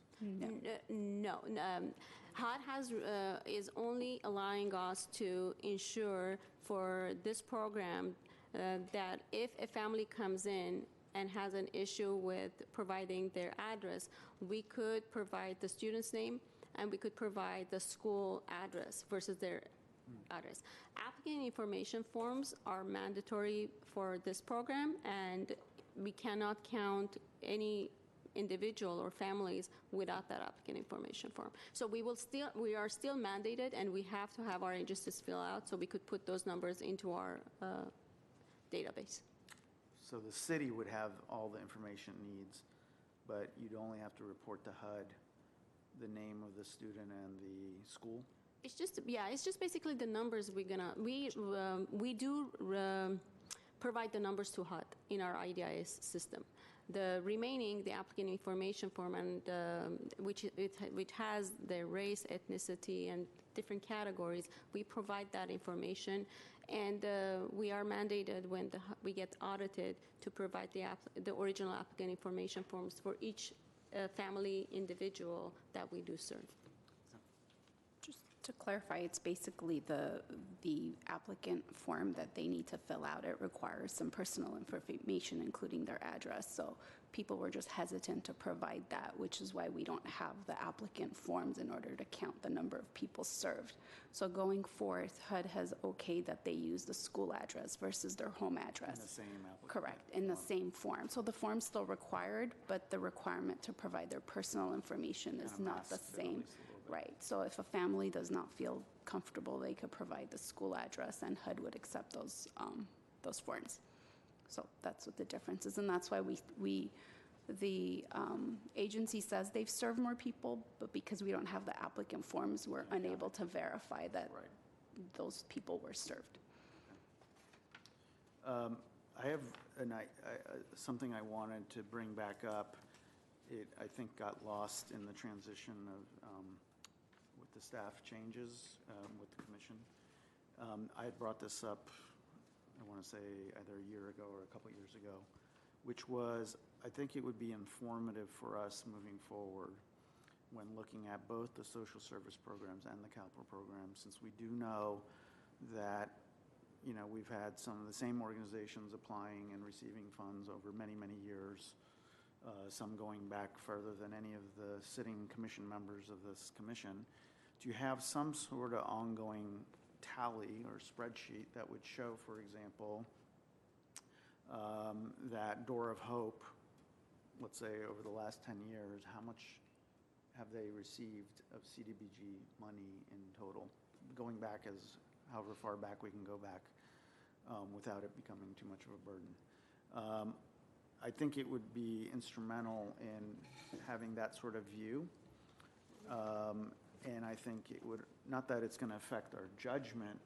[SPEAKER 8] No. HUD is only allowing us to ensure for this program that if a family comes in and has an issue with providing their address, we could provide the student's name and we could provide the school address versus their address. Applicant information forms are mandatory for this program, and we cannot count any individual or families without that applicant information form. So we are still mandated, and we have to have our agencies fill out so we could put those numbers into our database.
[SPEAKER 1] So the city would have all the information it needs, but you'd only have to report to HUD the name of the student and the school?
[SPEAKER 8] It's just basically the numbers we do provide the numbers to HUD in our IDIS system. The remaining, the applicant information form, and which has their race, ethnicity, and different categories, we provide that information, and we are mandated when we get audited to provide the original applicant information forms for each family individual that we do serve.
[SPEAKER 5] Just to clarify, it's basically the applicant form that they need to fill out. It requires some personal information, including their address. So people were just hesitant to provide that, which is why we don't have the applicant forms in order to count the number of people served. So going forth, HUD has okayed that they use the school address versus their home address.
[SPEAKER 1] In the same applicant?
[SPEAKER 5] Correct, in the same form. So the form's still required, but the requirement to provide their personal information is
[SPEAKER 1] Kinda
[SPEAKER 5] not the
[SPEAKER 1] masks it at
[SPEAKER 5] same.
[SPEAKER 1] least a little bit.
[SPEAKER 5] Right, so if a family does not feel comfortable, they could provide the school address, and HUD would accept those forms. So that's what the difference is, and that's why the agency says they've served more people, but because we don't have the applicant forms, we're unable to verify that those people were served.
[SPEAKER 1] I have something I wanted to bring back up. It, I think, got lost in the transition of with the staff changes with the commission. I had brought this up, I want to say, either a year ago or a couple years ago, which was, I think it would be informative for us moving forward when looking at both the social service programs and the capital programs, since we do know that, you know, we've had some of the same organizations applying and receiving funds over many, many years, some going back further than any of the sitting commission members of this commission. Do you have some sort of ongoing tally or spreadsheet that would show, for example, that Door of Hope, let's say over the last 10 years, how much have they received of CDBG money in total, going back as however far back we can go back without it becoming too much of a burden. I think it would be instrumental in having that sort of view. And I think it would, not that it's going to affect our judgment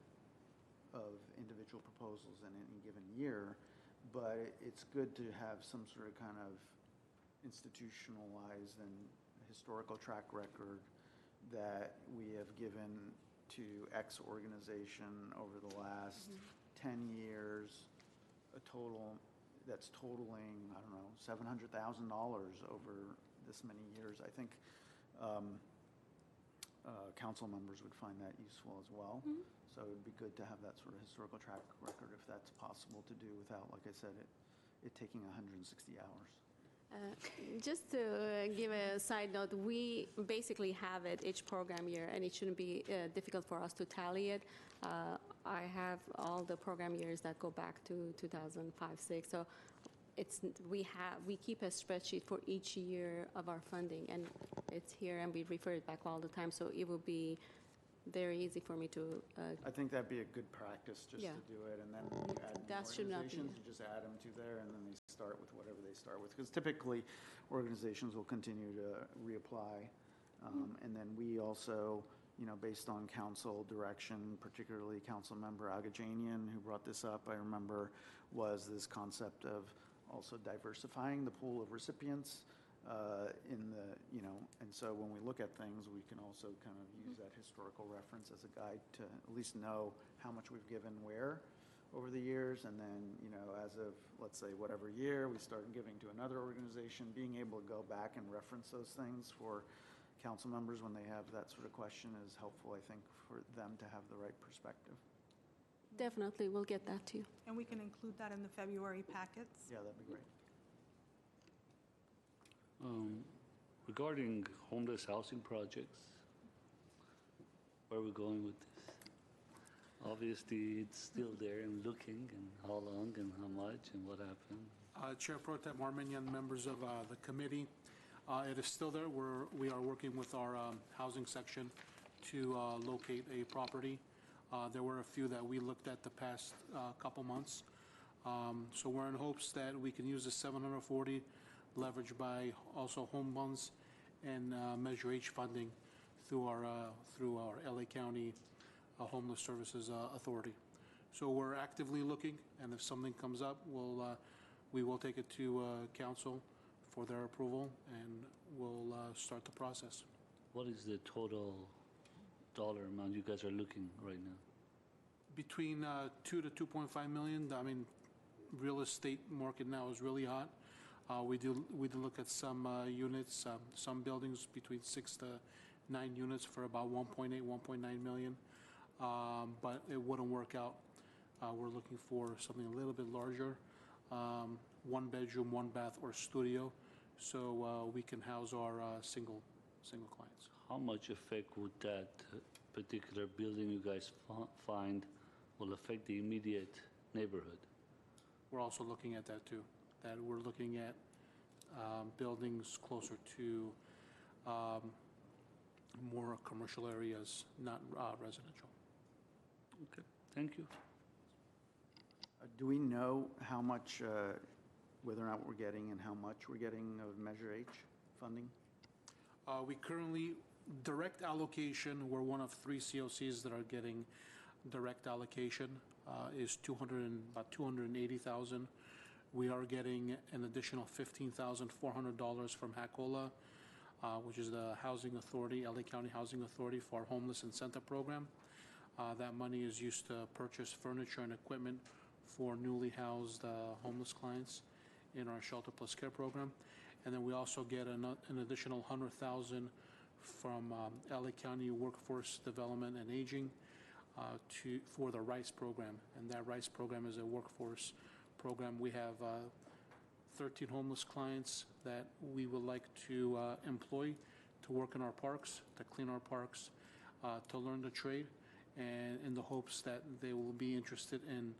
[SPEAKER 1] of individual proposals in any given year, but it's good to have some sort of kind of institutionalized and historical track record that we have given to X organization over the last 10 years, a total that's totaling, I don't know, $700,000 over this many years. I think council members would find that useful as well. So it would be good to have that sort of historical track record if that's possible to do without, like I said, it taking 160 hours.
[SPEAKER 8] Just to give a side note, we basically have it each program year, and it shouldn't be difficult for us to tally it. I have all the program years that go back to 2005-06, so we keep a spreadsheet for each year of our funding, and it's here, and we refer it back all the time, so it will be very easy for me to.
[SPEAKER 1] I think that'd be a good practice just to do it, and then you add
[SPEAKER 8] That should not be.
[SPEAKER 1] organizations, you just add them to there, and then they start with whatever they start with. Because typically, organizations will continue to reapply. And then we also, based on council direction, particularly Councilmember Agajanian, who brought this up, I remember, was this concept of also diversifying the pool of recipients and so when we look at things, we can also kind of use that historical reference as a guide to at least know how much we've given where over the years. And then, as of, let's say, whatever year, we start giving to another organization, being able to go back and reference those things for council members when they have that sort of question is helpful, I think, for them to have the right perspective.
[SPEAKER 8] Definitely, we'll get that to you.
[SPEAKER 6] And we can include that in the February packets.
[SPEAKER 1] Yeah, that'd be great.
[SPEAKER 4] Regarding homeless housing projects, where are we going with this? Obviously, it's still there and looking, and how long and how much and what happened.
[SPEAKER 11] Chair Pro Tem Armenian, members of the committee, it is still there. We are working with our housing section to locate a property. There were a few that we looked at the past couple months. So we're in hopes that we can use the 740 leveraged by also home funds and Measure H funding through our LA County Homeless Services Authority. So we're actively looking, and if something comes up, we will take it to council for their approval, and we'll start the process.
[SPEAKER 4] What is the total dollar amount you guys are looking right now?
[SPEAKER 11] Between 2 to 2.5 million. I mean, real estate market now is really hot. We do look at some units, some buildings between 6 to 9 units for about 1.8, 1.9 million. But it wouldn't work out. We're looking for something a little bit larger, 1 bedroom, 1 bath, or studio, so we can house our single clients.
[SPEAKER 4] How much effect would that particular building you guys find will affect the immediate neighborhood?
[SPEAKER 11] We're also looking at that too. That we're looking at buildings closer to more commercial areas, not residential.
[SPEAKER 4] Okay, thank you.
[SPEAKER 1] Do we know how much, whether or not we're getting and how much we're getting of Measure H funding?
[SPEAKER 11] We currently, direct allocation, we're one of 3 COCs that are getting direct allocation, is about $280,000. We are getting an additional $15,400 from HACOLA, which is the Housing Authority, LA County Housing Authority, for our Homeless Incentive Program. That money is used to purchase furniture and equipment for newly housed homeless clients in our Shelter Plus Care program. And then we also get an additional $100,000 from LA County Workforce Development and Aging for the RICE program. And that RICE program is a workforce program. We have 13 homeless clients that we would like to employ to work in our parks, to clean our parks, to learn the trade, and in the hopes that they will be interested in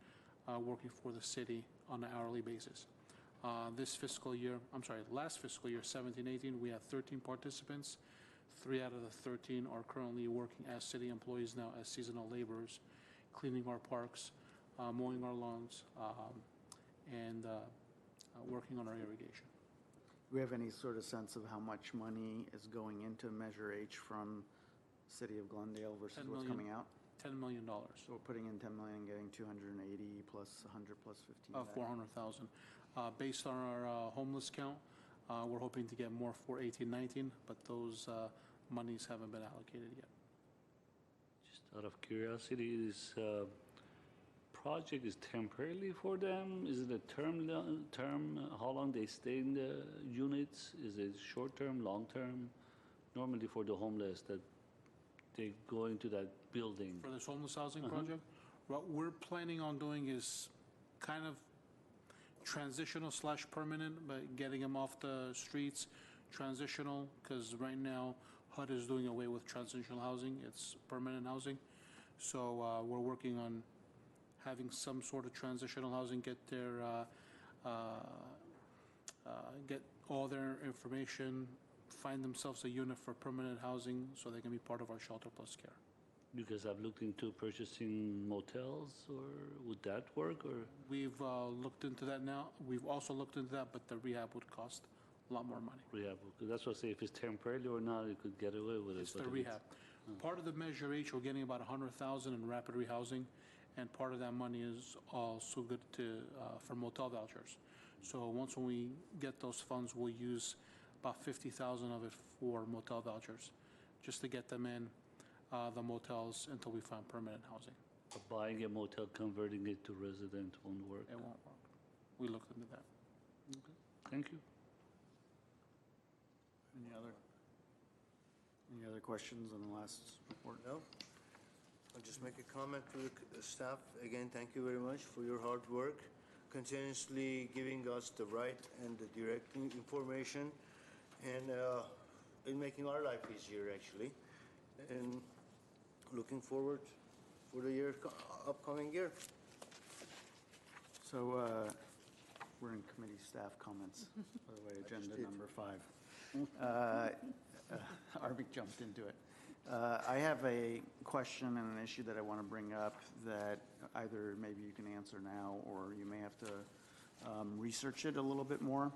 [SPEAKER 11] working for the city on an hourly basis. Last fiscal year, 17-18, we had 13 participants. 3 out of the 13 are currently working as city employees now as seasonal laborers, cleaning our parks, mowing our lawns, and working on our irrigation.
[SPEAKER 1] Do we have any sort of sense of how much money is going into Measure H from City of Glendale versus what's coming out?
[SPEAKER 11] $10 million.
[SPEAKER 1] So we're putting in 10 million, getting 280 plus 100 plus 15 back.
[SPEAKER 11] 400,000. Based on our homeless count, we're hoping to get more for 18-19, but those monies haven't been allocated yet.
[SPEAKER 4] Just out of curiosity, this project is temporarily for them? Is it a term? How long they stay in the units? Is it short term, long term? Normally for the homeless that they go into that building.
[SPEAKER 11] For this homeless housing project, what we're planning on doing is kind of transitional / permanent, but getting them off the streets, transitional, because right now HUD is doing away with transitional housing. It's permanent housing. So we're working on having some sort of transitional housing, get all their information, find themselves a unit for permanent housing so they can be part of our Shelter Plus Care.
[SPEAKER 4] Because I've looked into purchasing motels, or would that work, or?
[SPEAKER 11] We've looked into that now. We've also looked into that, but the rehab would cost a lot more money.
[SPEAKER 4] Rehab, because that's what I say, if it's temporary or not, you could get away with it.
[SPEAKER 11] It's
[SPEAKER 4] but
[SPEAKER 11] the
[SPEAKER 4] if
[SPEAKER 11] rehab. Part of the Measure H, we're getting about 100,000 in rapid rehousing, and part of that money is also good to, for motel vouchers. So once when we get those funds, we'll use about 50,000 of it for motel vouchers, just to get them in the motels until we find permanent housing.
[SPEAKER 4] Buying a motel, converting it to resident won't work.
[SPEAKER 11] It won't work. We looked into that.
[SPEAKER 4] Thank you.
[SPEAKER 1] Any other questions on the last report?
[SPEAKER 3] No? I'll just make a comment to the staff. Again, thank you very much for your hard work, continuously giving us the right and the direct information, and in making our life easier, actually. And looking forward for the upcoming year.
[SPEAKER 1] So we're in committee staff comments, by the way, agenda number 5. Arby jumped into it. I have a question and an issue that I want to bring up that either maybe you can answer now or you may have to research it a little bit more.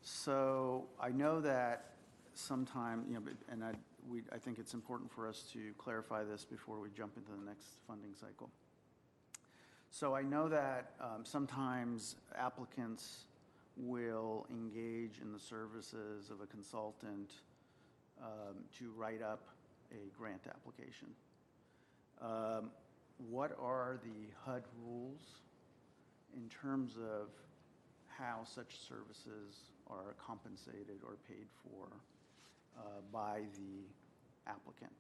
[SPEAKER 1] So I know that sometime, and I think it's important for us to clarify this before we jump into the next funding cycle. So I know that sometimes applicants will engage in the services of a consultant to write up a grant application. What are the HUD rules in terms of how such services are compensated or paid for by the applicant?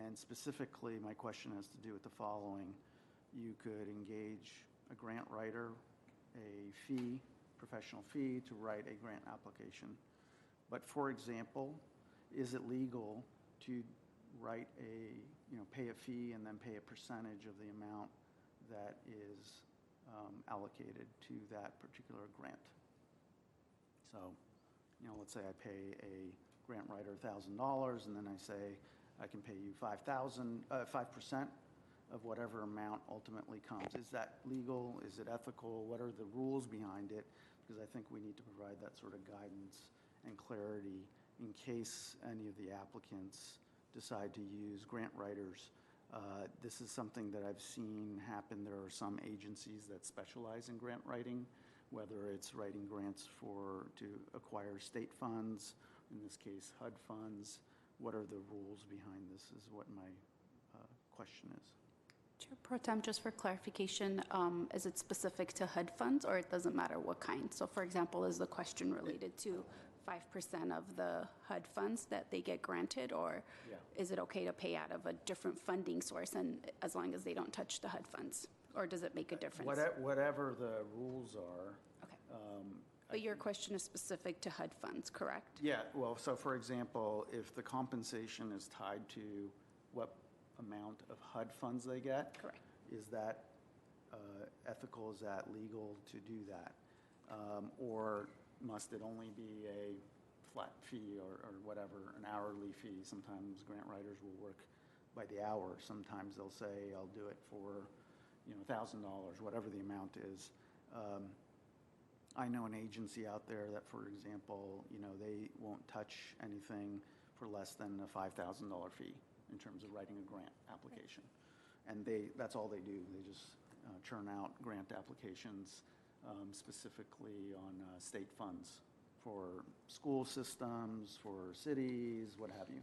[SPEAKER 1] And specifically, my question has to do with the following. You could engage a grant writer, a fee, professional fee, to write a grant application. But for example, is it legal to write pay a fee and then pay a percentage of the amount that is allocated to that particular grant? So, let's say I pay a grant writer $1,000, and then I say I can pay you 5% of whatever amount ultimately comes. Is that legal? Is it ethical? What are the rules behind it? Because I think we need to provide that sort of guidance and clarity in case any of the applicants decide to use grant writers. This is something that I've seen happen. There are some agencies that specialize in grant writing, whether it's writing grants to acquire state funds, in this case HUD funds. What are the rules behind this is what my question is.
[SPEAKER 5] Chair Pro Tem, just for clarification, is it specific to HUD funds or it doesn't matter what kind? So for example, is the question related to 5% of the HUD funds that they get granted, or is it okay to pay out of a different funding source and as long as they don't touch the HUD funds? Or does it make a difference?
[SPEAKER 1] Whatever the rules are.
[SPEAKER 5] Okay. But your question is specific to HUD funds, correct?
[SPEAKER 1] Yeah, well, so for example, if the compensation is tied to what amount of HUD funds they get.
[SPEAKER 5] Correct.
[SPEAKER 1] Is that ethical? Is that legal to do that? Or must it only be a flat fee or whatever, an hourly fee? Sometimes grant writers will work by the hour. Sometimes they'll say, I'll do it for $1,000, whatever the amount is. I know an agency out there that, for example, they won't touch anything for less than a $5,000 fee in terms of writing a grant application. And that's all they do. They just churn out grant applications specifically on state funds for school systems, for cities, what have you.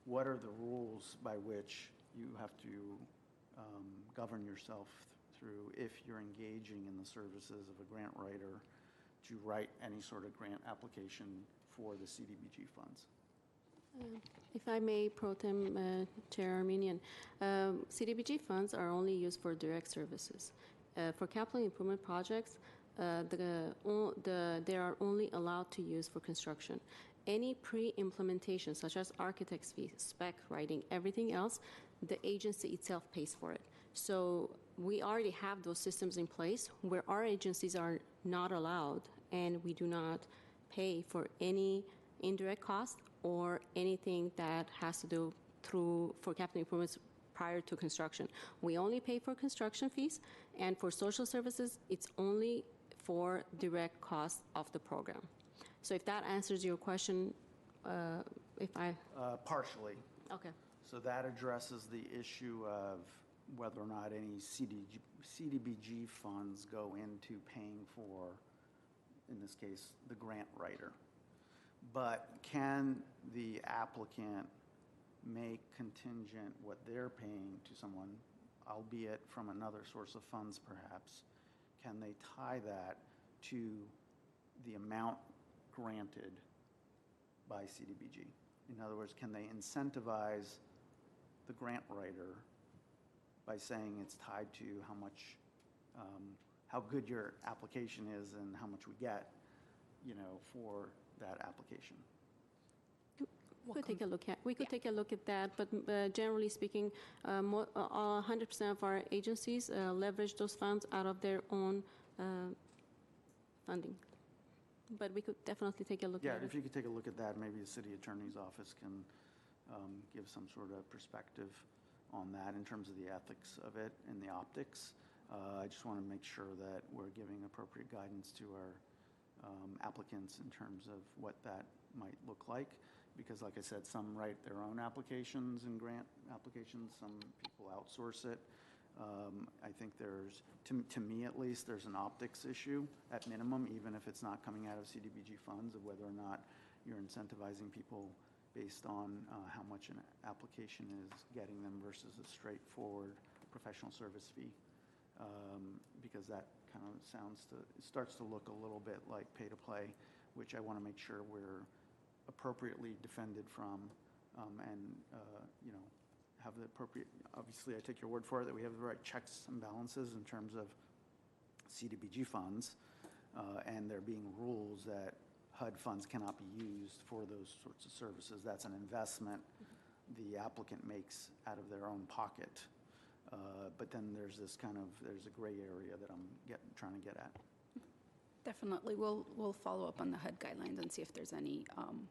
[SPEAKER 1] What are the rules by which you have to govern yourself through if you're engaging in the services of a grant writer to write any sort of grant application for the CDBG funds?
[SPEAKER 8] If I may, Pro Tem Chair Armenian, CDBG funds are only used for direct services. For capital improvement projects, they are only allowed to use for construction. Any pre-implementation, such as architect's fee, spec writing, everything else, the agency itself pays for it. So we already have those systems in place where our agencies are not allowed, and we do not pay for any indirect cost or anything that has to do for capital improvements prior to construction. We only pay for construction fees, and for social services, it's only for direct costs of the program. So if that answers your question,
[SPEAKER 1] Partially.
[SPEAKER 8] okay.
[SPEAKER 1] So that addresses the issue of whether or not any CDBG funds go into paying for, in this case, the grant writer. But can the applicant make contingent what they're paying to someone, albeit from another source of funds perhaps? Can they tie that to the amount granted by CDBG? In other words, can they incentivize the grant writer by saying it's tied to how much, how good your application is and how much we get, for that application?
[SPEAKER 8] We could take a look at that, but generally speaking, 100% of our agencies leverage those funds out of their own funding. But we could definitely take a look at it.
[SPEAKER 1] Yeah, if you could take a look at that, maybe the city attorney's office can give some sort of perspective on that in terms of the ethics of it and the optics. I just want to make sure that we're giving appropriate guidance to our applicants in terms of what that might look like. Because like I said, some write their own applications and grant applications, some people outsource it. I think there's, to me at least, there's an optics issue at minimum, even if it's not coming out of CDBG funds, of whether or not you're incentivizing people based on how much an application is getting them versus a straightforward professional service fee. Because that kind of it starts to look a little bit like pay to play, which I want to make sure we're appropriately defended from, and have the appropriate, obviously I take your word for it, that we have the right checks and balances in terms of CDBG funds, and there being rules that HUD funds cannot be used for those sorts of services. That's an investment the applicant makes out of their own pocket. But then there's there's a gray area that I'm trying to get at.
[SPEAKER 5] Definitely, we'll follow up on the HUD guidelines and see if there's any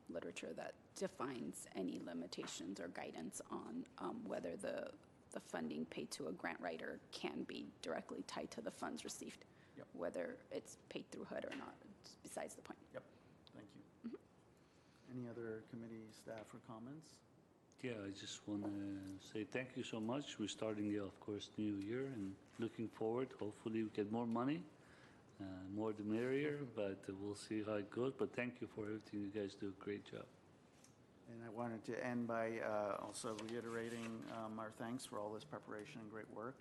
[SPEAKER 5] literature that defines any limitations or guidance on whether the funding paid to a grant writer can be directly tied to the funds received.
[SPEAKER 1] Yep.
[SPEAKER 5] Whether it's paid through HUD or not, it's besides the point.
[SPEAKER 1] Yep, thank you. Any other committee staff or comments?
[SPEAKER 4] Yeah, I just want to say thank you so much. We're starting the, of course, new year and looking forward. Hopefully we get more money, more the merrier, but we'll see how it goes. But thank you for everything. You guys do a great job.
[SPEAKER 1] And I wanted to end by also reiterating our thanks for all this preparation and great work.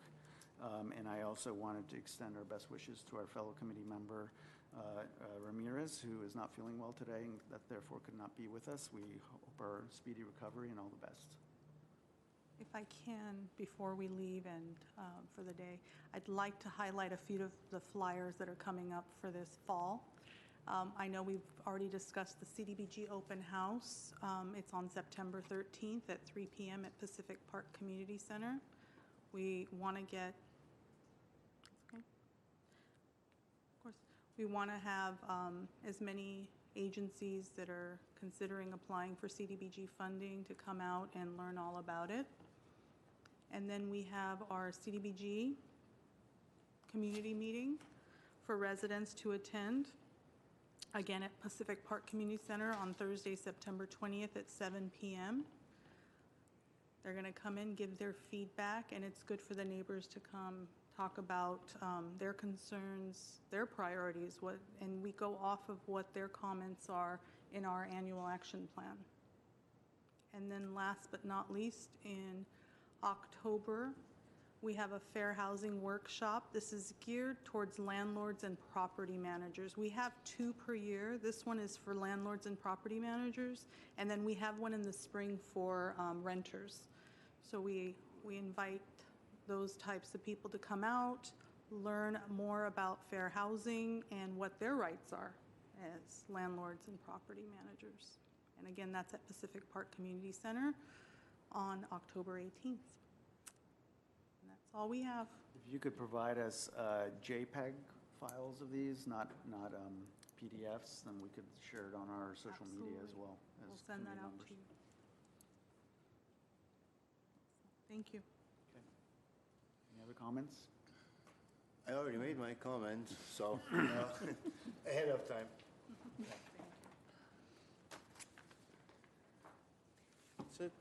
[SPEAKER 1] And I also wanted to extend our best wishes to our fellow committee member, Ramirez, who is not feeling well today and that therefore could not be with us. We hope our speedy recovery and all the best.
[SPEAKER 6] If I can, before we leave and for the day, I'd like to highlight a few of the flyers that are coming up for this fall. I know we've already discussed the CDBG Open House. It's on September 13th at 3 p.m. at Pacific Park Community Center. We want to get, okay. Of course, we want to have as many agencies that are considering applying for CDBG funding to come out and learn all about it. And then we have our CDBG community meeting for residents to attend, again at Pacific Park Community Center on Thursday, September 20th at 7 p.m. They're going to come in, give their feedback, and it's good for the neighbors to come talk about their concerns, their priorities, and we go off of what their comments are in our annual action plan. And then last but not least, in October, we have a fair housing workshop. This is geared towards landlords and property managers. We have 2 per year. This one is for landlords and property managers, and then we have one in the spring for renters. So we invite those types of people to come out, learn more about fair housing and what their rights are as landlords and property managers. And again, that's at Pacific Park Community Center on October 18th. And that's all we have.
[SPEAKER 1] If you could provide us JPEG files of these, not PDFs, then we could share it on our social media as well.
[SPEAKER 6] We'll send that out to you. Thank you.
[SPEAKER 1] Other comments?
[SPEAKER 3] I already made my comment, so ahead of time. That's it.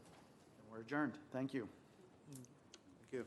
[SPEAKER 1] We're adjourned. Thank you.
[SPEAKER 3] Thank you.